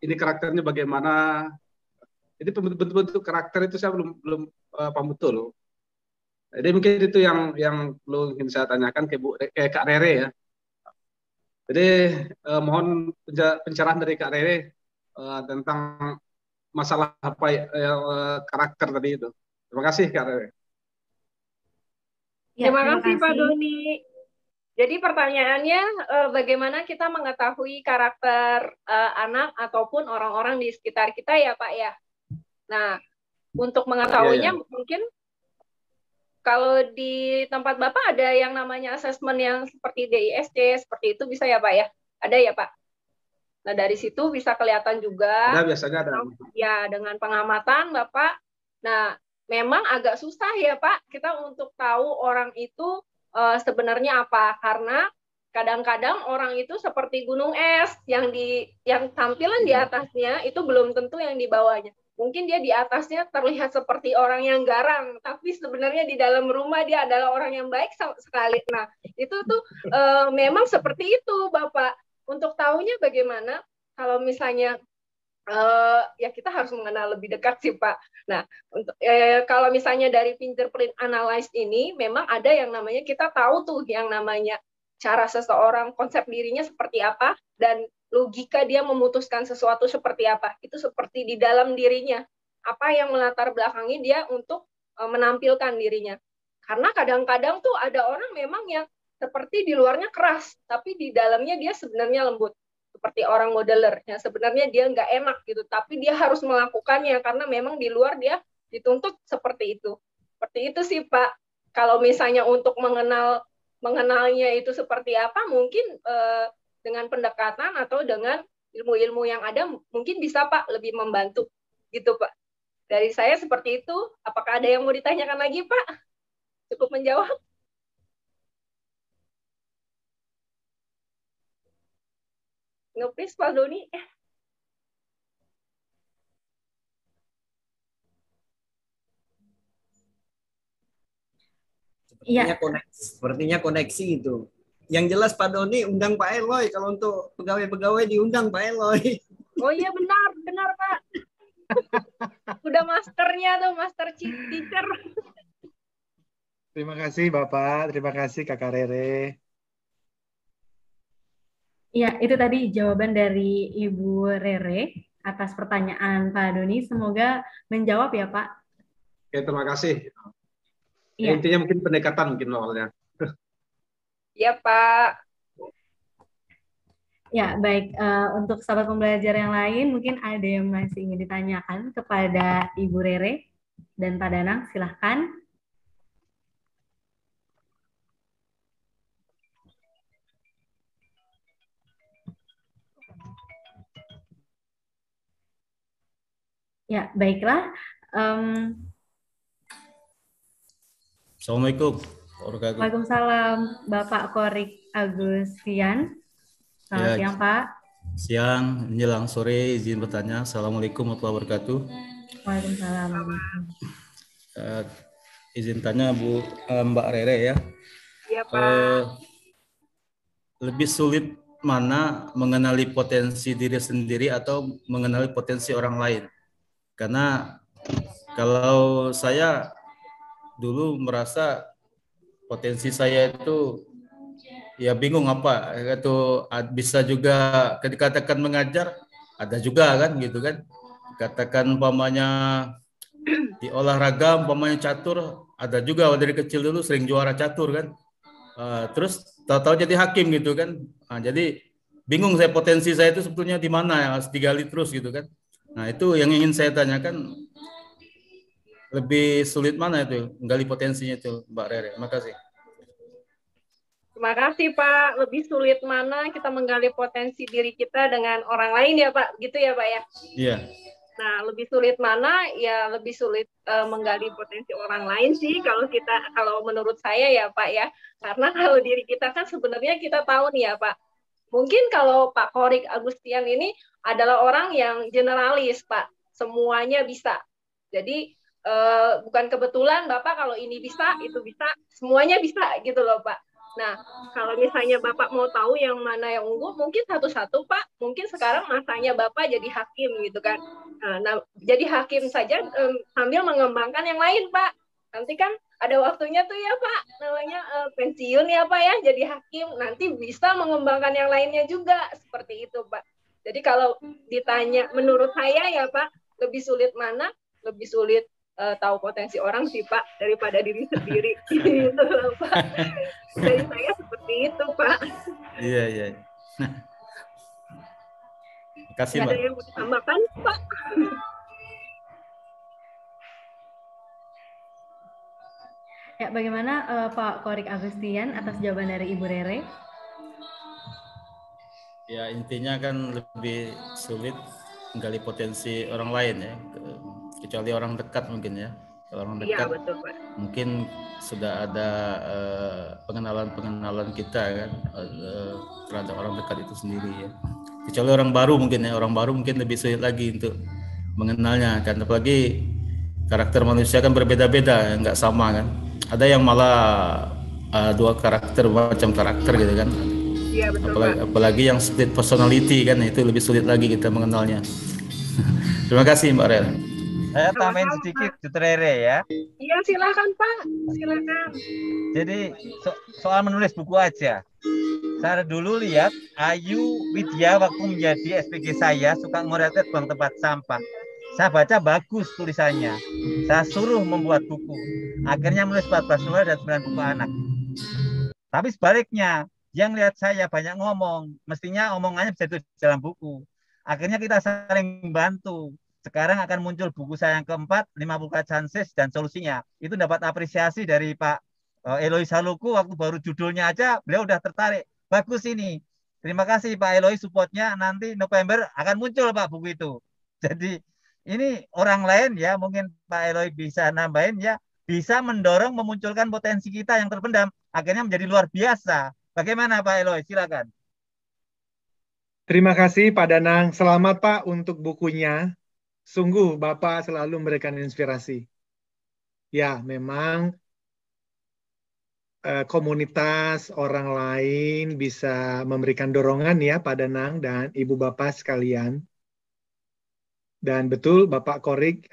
ini karakternya bagaimana? Jadi bentuk-bentuk karakter itu saya belum paham betul. Jadi mungkin itu yang perlu ingin saya tanyakan ke Kak Rere ya. Jadi mohon pencerahan dari Kak Rere tentang masalah apa karakter tadi itu. Terima kasih Kak Rere. Ya, terima kasih Pak Doni. Jadi pertanyaannya bagaimana kita mengetahui karakter anak ataupun orang-orang di sekitar kita ya Pak ya. Nah, untuk mengetahuinya mungkin kalau di tempat Bapak ada yang namanya asesmen yang seperti DISC, seperti itu bisa ya Pak ya? Ada ya Pak? Nah, dari situ bisa kelihatan juga. Ada, biasanya ada. Ya, dengan pengamatan Bapak. Nah, memang agak susah ya Pak kita untuk tahu orang itu sebenarnya apa, karena kadang-kadang orang itu seperti gunung es yang tampilan di atasnya itu belum tentu yang di bawahnya. Mungkin dia di atasnya terlihat seperti orang yang garang, tapi sebenarnya di dalam rumah dia adalah orang yang baik sekali. Nah, itu tuh memang seperti itu Bapak. Untuk tahunya bagaimana? Kalau misalnya ya kita harus mengenal lebih dekat sih Pak. Nah, kalau misalnya dari fingerprint analysis ini memang ada yang namanya, kita tahu tuh yang namanya cara seseorang, konsep dirinya seperti apa, dan logika dia memutuskan sesuatu seperti apa. Itu seperti di dalam dirinya. Apa yang melatar belakangi dia untuk menampilkan dirinya. Karena kadang-kadang tuh ada orang memang yang seperti di luarnya keras, tapi di dalamnya dia sebenarnya lembut. Seperti orang modeler, yang sebenarnya dia nggak enak gitu, tapi dia harus melakukannya karena memang di luar dia dituntut seperti itu. Seperti itu sih Pak. Kalau misalnya untuk mengenalnya itu seperti apa, mungkin dengan pendekatan atau dengan ilmu-ilmu yang ada, mungkin bisa Pak lebih membantu gitu Pak. Dari saya seperti itu. Apakah ada yang mau ditanyakan lagi Pak? Cukup menjawab? Nge-please Pak Doni. Sepertinya koneksi itu. Yang jelas Pak Doni undang Pak Eloy. Kalau untuk pegawai-pegawai diundang Pak Eloy. Oh iya benar Pak. Udah masternya tuh, master teacher. Terima kasih Bapak, terima kasih Kakak Rere. Ya, itu tadi jawaban dari Ibu Rere atas pertanyaan Pak Doni. Semoga menjawab ya Pak. Oke, terima kasih. Ya. Intinya mungkin pendekatan mungkin awalnya. Ya Pak. Ya, baik. Untuk sahabat pembelajar yang lain, mungkin ada yang masih ingin ditanyakan kepada Ibu Rere dan Pak Danang. Silahkan. Ya, baiklah. Assalamualaikum warahmatullahi wabarakatuh. Waalaikumsalam, Bapak Korik Agustian. Selamat Ya, siang, Pak. siang menjelang sore izin bertanya. Assalamualaikum warahmatullahi wabarakatuh. Waalaikumsalam. Eh, izin tanya Mbak Rere ya. Iya, Pak. Lebih sulit mana mengenali potensi diri sendiri atau mengenali potensi orang lain? Karena kalau saya dulu merasa potensi saya itu ya bingung apa itu bisa juga dikatakan mengajar, ada juga kan gitu kan, katakan umpamanya di olahraga umpamanya catur, ada juga dari kecil dulu sering juara catur kan. Terus tahu-tahu jadi hakim gitu kan. Jadi bingung saya potensi saya itu sebetulnya di mana yang harus digali terus gitu kan. Nah itu yang ingin saya tanyakan, lebih sulit mana itu menggali potensinya itu Mbak Rere. Terima kasih. Terima kasih Pak. Lebih sulit mana kita menggali potensi diri kita dengan orang lain ya Pak? Gitu ya Pak ya? Iya. Nah, lebih sulit mana? Ya lebih sulit menggali potensi orang lain sih kalau menurut saya ya Pak ya. Karena kalau diri kita kan sebenarnya kita tahu nih ya Pak. Mungkin kalau Pak Korik Agustian ini adalah orang yang generalis Pak. Semuanya bisa. Jadi bukan kebetulan Bapak kalau ini bisa, itu bisa, semuanya bisa gitu loh Pak. Nah, kalau misalnya Bapak mau tahu yang mana yang unggul, mungkin satu-satu Pak. Mungkin sekarang masanya Bapak jadi hakim gitu kan. Nah, jadi hakim saja sambil mengembangkan yang lain Pak. Nanti kan ada waktunya tuh ya Pak, namanya pensiun ya Pak ya, jadi hakim. Nanti bisa mengembangkan yang lainnya juga, seperti itu Pak. Jadi kalau ditanya menurut saya ya Pak, lebih sulit mana? Lebih sulit tahu potensi orang sih Pak daripada diri sendiri gitu loh Pak. Dari saya seperti itu Pak. Iya. Terima kasih Mbak. Ada yang mau ditambahkan Pak? Ya, bagaimana Pak Korik Agustian atas jawaban dari Ibu Rere? Ya intinya kan lebih sulit menggali potensi orang lain ya, kecuali orang dekat mungkin ya. Kalau orang dekat, ya, betul, Pak. Mungkin sudah ada pengenalan kita kan terhadap orang dekat itu sendiri ya. Kecuali orang baru mungkin ya, orang baru mungkin lebih sulit lagi untuk mengenalnya kan, apalagi karakter manusia kan berbeda-beda, nggak sama kan. Ada yang malah dua karakter, macam karakter gitu kan. Iya, betul, apalagi yang split personality kan, itu lebih sulit lagi kita mengenalnya. Terima kasih Mbak Rere. Saya tambahin sedikit Dr. Rere ya. Iya, silakan Pak, silakan. Jadi soal menulis buku aja. Saya dulu lihat Ayu Widya waktu menjadi SPG saya suka ngoretet buang tempat sampah. Saya baca bagus tulisannya. Saya suruh membuat buku. Akhirnya menulis 14 novel dan 9 buku anak. Tapi sebaliknya, yang lihat saya banyak ngomong, mestinya omongannya bisa itu dalam buku. Akhirnya kita saling membantu. Sekarang akan muncul buku saya yang keempat, 50 chances dan solusinya. Itu dapat apresiasi dari Pak Eloy Saluku waktu baru judulnya aja, beliau udah tertarik. Bagus ini. Terima kasih Pak Eloy supportnya. Nanti November akan muncul Pak buku itu. Jadi ini orang lain ya, mungkin Pak Eloy bisa nambahin ya, bisa mendorong memunculkan potensi kita yang terpendam, akhirnya menjadi luar biasa. Bagaimana Pak Eloy? Silakan. Terima kasih Pak Danang. Selamat Pak untuk bukunya. Sungguh Bapak selalu memberikan inspirasi. Ya, memang komunitas orang lain bisa memberikan dorongan ya Pak Danang dan Ibu Bapak sekalian. Dan betul Bapak Korik,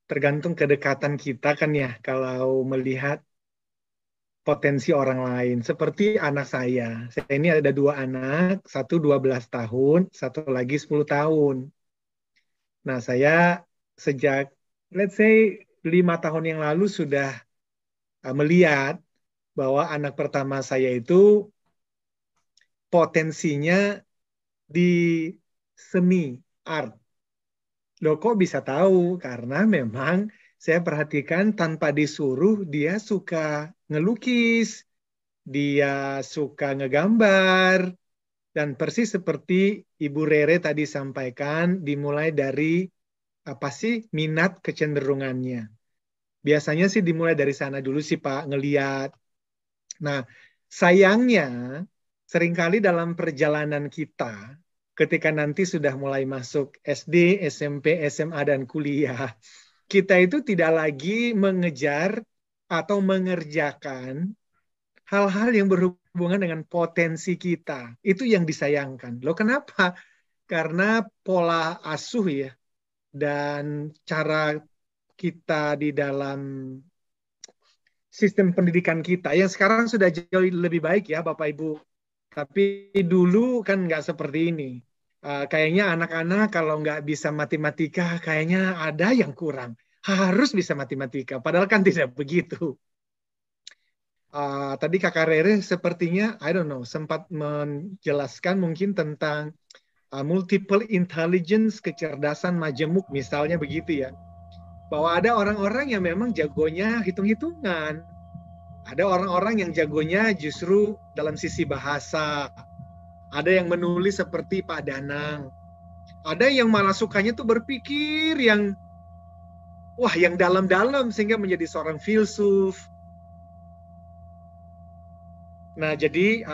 tergantung kedekatan kita kan ya kalau melihat potensi orang lain. Seperti anak saya. Saya ini ada 2 anak, satu 12 tahun, satu lagi 10 tahun. Nah, saya sejak, let's say, 5 tahun yang lalu sudah melihat bahwa anak pertama saya itu potensinya di seni art. Loh kok bisa tahu? Karena memang saya perhatikan tanpa disuruh dia suka ngelukis, dia suka ngegambar, dan persis seperti Ibu Rere tadi sampaikan, dimulai dari apa sih minat kecenderungannya. Biasanya sih dimulai dari sana dulu sih Pak, ngeliat. Nah, sayangnya seringkali dalam perjalanan kita, ketika nanti sudah mulai masuk SD, SMP, SMA, dan kuliah, kita itu tidak lagi mengejar atau mengerjakan hal-hal yang berhubungan dengan potensi kita. Itu yang disayangkan. Loh kenapa? Karena pola asuh ya, dan cara kita di dalam sistem pendidikan kita yang sekarang sudah jauh lebih baik ya Bapak Ibu. Tapi dulu kan nggak seperti ini. Kayaknya anak-anak kalau nggak bisa matematika kayaknya ada yang kurang. Harus bisa matematika. Padahal kan tidak begitu. Tadi Kakak Rere sepertinya, I don't know, sempat menjelaskan mungkin tentang multiple intelligence, kecerdasan majemuk misalnya begitu ya. Bahwa ada orang-orang yang memang jagonya hitung-hitungan. Ada orang-orang yang jagonya justru dalam sisi bahasa. Ada yang menulis seperti Pak Danang. Ada yang malah sukanya tuh berpikir yang yang dalam-dalam sehingga menjadi seorang filsuf. Nah, jadi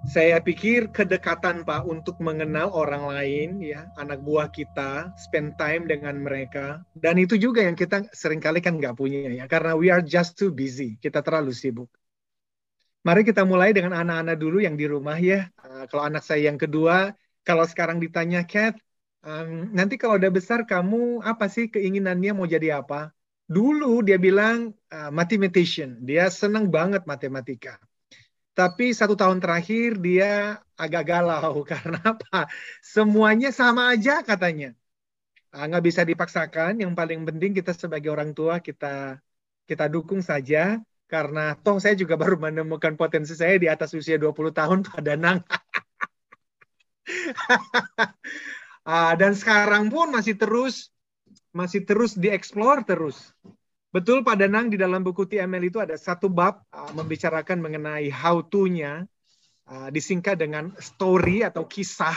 saya pikir kedekatan Pak untuk mengenal orang lain ya, anak buah kita, spend time dengan mereka, dan itu juga yang kita seringkali kan nggak punya ya, karena we are just too busy, kita terlalu sibuk. Mari kita mulai dengan anak-anak dulu yang di rumah ya. Kalau anak saya yang kedua, kalau sekarang ditanya Kat, nanti kalau udah besar kamu apa sih keinginannya mau jadi apa? Dulu dia bilang mathematician, dia senang banget matematika. Tapi 1 tahun terakhir dia agak galau. Karena apa? Semuanya sama aja katanya. Nggak bisa dipaksakan. Yang paling penting kita sebagai orang tua kita dukung saja. Karena toh saya juga baru menemukan potensi saya di atas usia 20 tahun Pak Danang. Dan sekarang pun masih terus dieksplor terus. Betul Pak Danang, di dalam buku TML itu ada satu bab membicarakan mengenai how to-nya, disingkat dengan story atau kisah.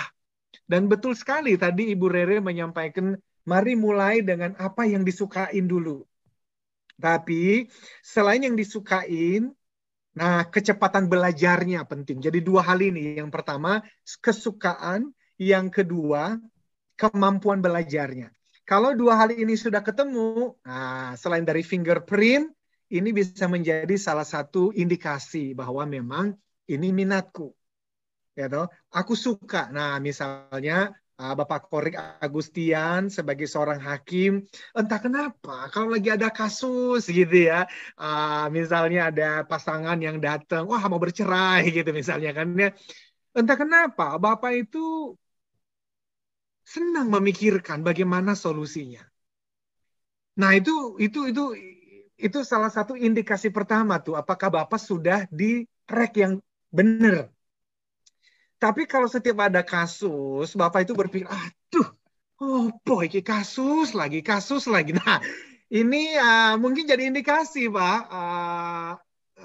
Dan betul sekali tadi Ibu Rere menyampaikan, mari mulai dengan apa yang disukain dulu. Tapi selain yang disukain, nah kecepatan belajarnya penting. Jadi 2 hal ini. Yang pertama, kesukaan. Yang kedua, kemampuan belajarnya. Kalau 2 hal ini sudah ketemu, selain dari fingerprint, ini bisa menjadi salah satu indikasi bahwa memang ini minatku. Ya toh? Aku suka. Nah, misalnya Bapak Korik Agustian sebagai seorang hakim, entah kenapa kalau lagi ada kasus gitu ya, misalnya ada pasangan yang datang, wah mau bercerai gitu misalnya kan ya, entah kenapa Bapak itu senang memikirkan bagaimana solusinya. Nah, itu salah satu indikasi pertama tuh, apakah Bapak sudah di track yang benar. Tapi kalau setiap ada kasus, Bapak itu berpikir, aduh, boy, kasus lagi. Nah, ini mungkin jadi indikasi, Pak.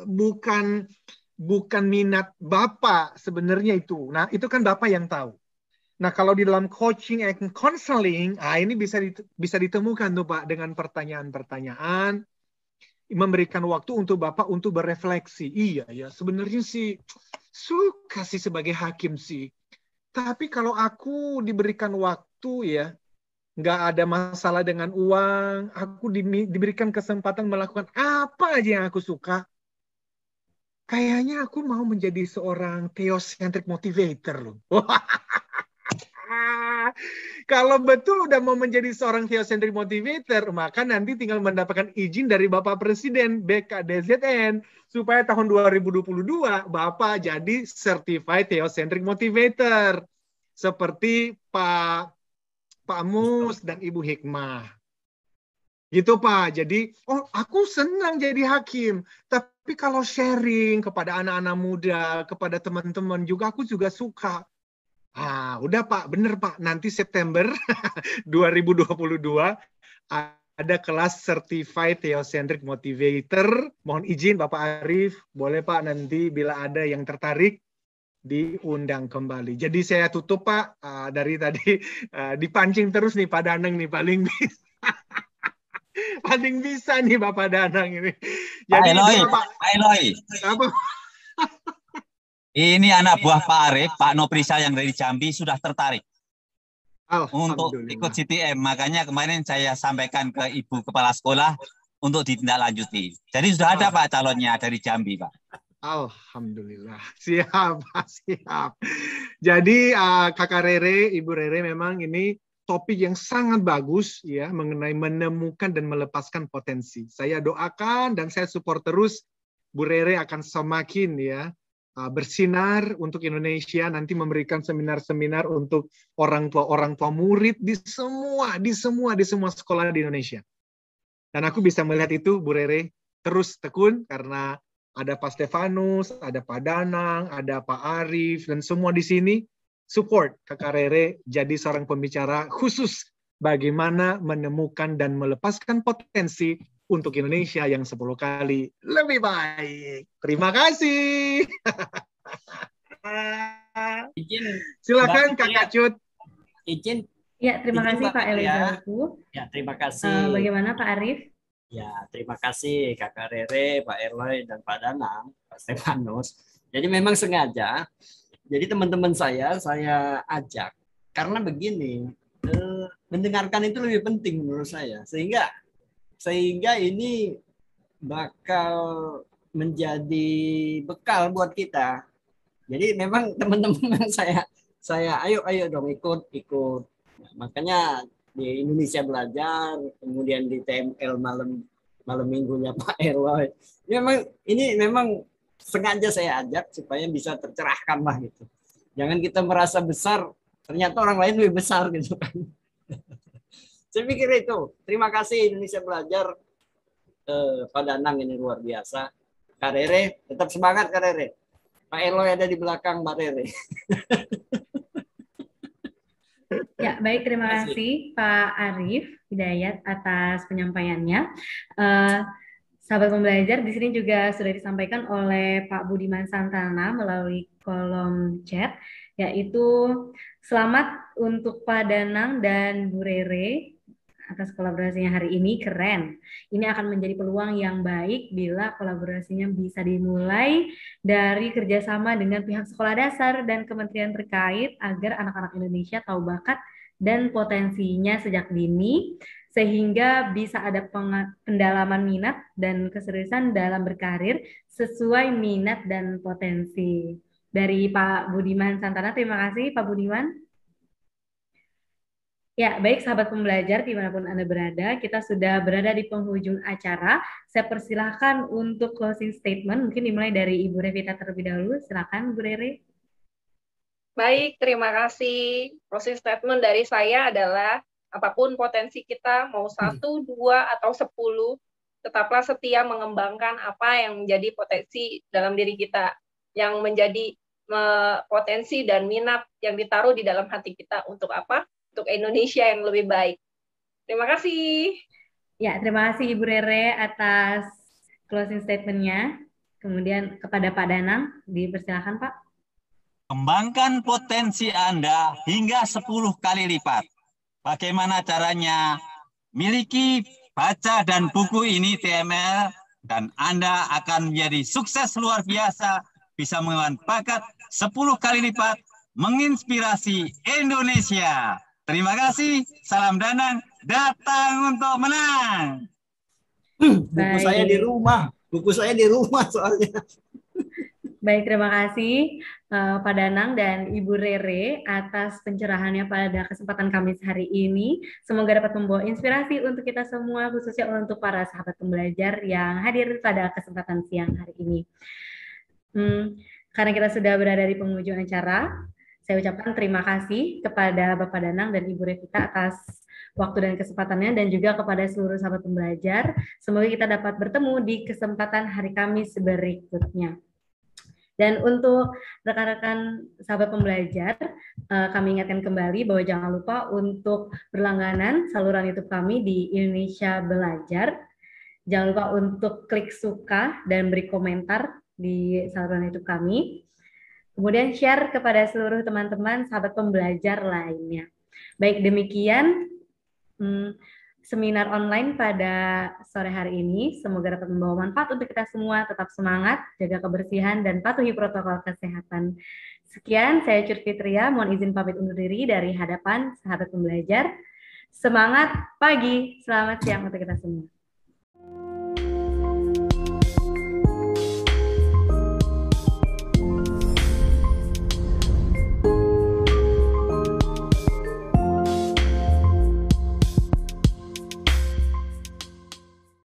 Bukan minat Bapak sebenarnya itu. Nah, itu kan Bapak yang tahu. Nah, kalau di dalam coaching and counseling, ini bisa ditemukan tuh Pak dengan pertanyaan-pertanyaan, memberikan waktu untuk Bapak untuk berefleksi. Iya ya, sebenarnya sih suka sih sebagai hakim sih. Tapi kalau aku diberikan waktu ya, nggak ada masalah dengan uang, aku diberikan kesempatan melakukan apa aja yang aku suka, kayaknya aku mau menjadi seorang theocentric motivator loh. Kalau betul udah mau menjadi seorang theocentric motivator, maka nanti tinggal mendapatkan izin dari Bapak Presiden BKDZN supaya tahun 2022 Bapak jadi certified theocentric motivator seperti Pak Mus dan Ibu Hikmah. Gitu Pak. Jadi, aku senang jadi hakim, tapi kalau sharing kepada anak-anak muda, kepada teman-teman juga aku juga suka. Udah Pak, bener Pak. Nanti September 2022 ada kelas Certified Theocentric Motivator. Mohon izin Bapak Arif, boleh Pak nanti bila ada yang tertarik diundang kembali. Jadi saya tutup Pak, dari tadi dipancing terus nih Pak Danang nih paling bisa. paling bisa nih Bapak Danang ini. Pak Jadi Eloy, Pak Pak Eloy. apa? Ini anak buah Pak Arif, Pak Noprisa yang dari Jambi sudah tertarik untuk ikut Alhamdulillah. CTM. Makanya kemarin saya sampaikan ke Ibu Kepala Sekolah untuk ditindaklanjuti. Jadi sudah ada Pak calonnya dari Jambi, Pak. Alhamdulillah. Siap, Pak, siap. Jadi Kakak Rere, Ibu Rere, memang ini topik yang sangat bagus ya mengenai menemukan dan melepaskan potensi. Saya doakan dan saya support terus Bu Rere akan semakin ya bersinar untuk Indonesia, nanti memberikan seminar-seminar untuk orang tua murid di semua sekolah di Indonesia. Dan aku bisa melihat itu Bu Rere terus tekun karena ada Pak Stefanus, ada Pak Danang, ada Pak Arif dan semua di sini support Kakak Rere jadi seorang pembicara khusus bagaimana menemukan dan melepaskan potensi untuk Indonesia yang 10 kali lebih baik. Terima kasih. Silakan Kakak Cut. Izin. Ya, terima kasih Pak Elizalku. Ya, terima kasih. Bagaimana Pak Arif? Ya, terima kasih Kakak Rere, Pak Eloy, dan Pak Danang, Pak Stefanus. Jadi memang sengaja, jadi teman-teman saya ajak. Karena begini, mendengarkan itu lebih penting menurut saya. Sehingga ini bakal menjadi bekal buat kita. Jadi memang teman-teman saya ayo dong ikut. Makanya di Indonesia Belajar, kemudian di TML malam minggunya Pak Eloy. Ini memang sengaja saya ajak supaya bisa tercerahkan lah gitu. Jangan kita merasa besar, ternyata orang lain lebih besar gitu kan. Saya pikir itu. Terima kasih Indonesia Belajar. Pak Danang ini luar biasa. Kak Rere, tetap semangat Kak Rere. Pak Eloy ada di belakang Mbak Rere. Ya, baik, terima kasih Pak Arif Hidayat atas penyampaiannya. Sahabat pembelajar, di sini juga sudah disampaikan oleh Pak Budiman Santana melalui kolom chat, yaitu selamat untuk Pak Danang dan Bu Rere atas kolaborasinya hari ini, keren. Ini akan menjadi peluang yang baik bila kolaborasinya bisa dimulai dari kerjasama dengan pihak sekolah dasar dan kementerian terkait agar anak-anak Indonesia tahu bakat dan potensinya sejak dini, sehingga bisa ada pendalaman minat dan keseriusan dalam berkarir sesuai minat dan potensi. Dari Pak Budiman Santana, terima kasih Pak Budiman. Ya, baik sahabat pembelajar dimanapun Anda berada, kita sudah berada di penghujung acara. Saya persilahkan untuk closing statement, mungkin dimulai dari Ibu Revita terlebih dahulu. Silakan Bu Rere. Baik, terima kasih. Closing statement dari saya adalah apapun potensi kita, mau 1, 2, atau 10, tetaplah setia mengembangkan apa yang menjadi potensi dalam diri kita, yang menjadi potensi dan minat yang ditaruh di dalam hati kita untuk apa? Untuk Indonesia yang lebih baik. Terima kasih. Ya, terima kasih Ibu Rere atas closing statement-nya. Kemudian kepada Pak Danang, dipersilakan Pak. Kembangkan potensi Anda hingga 10 kali lipat. Bagaimana caranya? Miliki, baca, dan buku ini TML, dan Anda akan menjadi sukses luar biasa, bisa mengembangkan bakat 10 kali lipat, menginspirasi Indonesia. Terima kasih, salam Danang, datang untuk menang. Buku saya di rumah soalnya. Baik, terima kasih Pak Danang dan Ibu Rere atas pencerahannya pada kesempatan Kamis hari ini. Semoga dapat membawa inspirasi untuk kita semua, khususnya untuk para sahabat pembelajar yang hadir pada kesempatan siang hari ini. Karena kita sudah berada di penghujung acara, saya ucapkan terima kasih kepada Bapak Danang dan Ibu Revita atas waktu dan kesempatannya, dan juga kepada seluruh sahabat pembelajar. Semoga kita dapat bertemu di kesempatan hari Kamis berikutnya. Dan untuk rekan-rekan sahabat pembelajar, kami ingatkan kembali bahwa jangan lupa untuk berlangganan saluran YouTube kami di Indonesia Belajar. Jangan lupa untuk klik suka dan beri komentar di saluran YouTube kami. Kemudian share kepada seluruh teman-teman sahabat pembelajar lainnya. Baik, demikian seminar online pada sore hari ini. Semoga dapat membawa manfaat untuk kita semua. Tetap semangat, jaga kebersihan, dan patuhi protokol kesehatan. Sekian, saya Cut Fitria. Mohon izin pamit undur diri dari hadapan sahabat pembelajar. Semangat pagi, selamat siang untuk kita semua.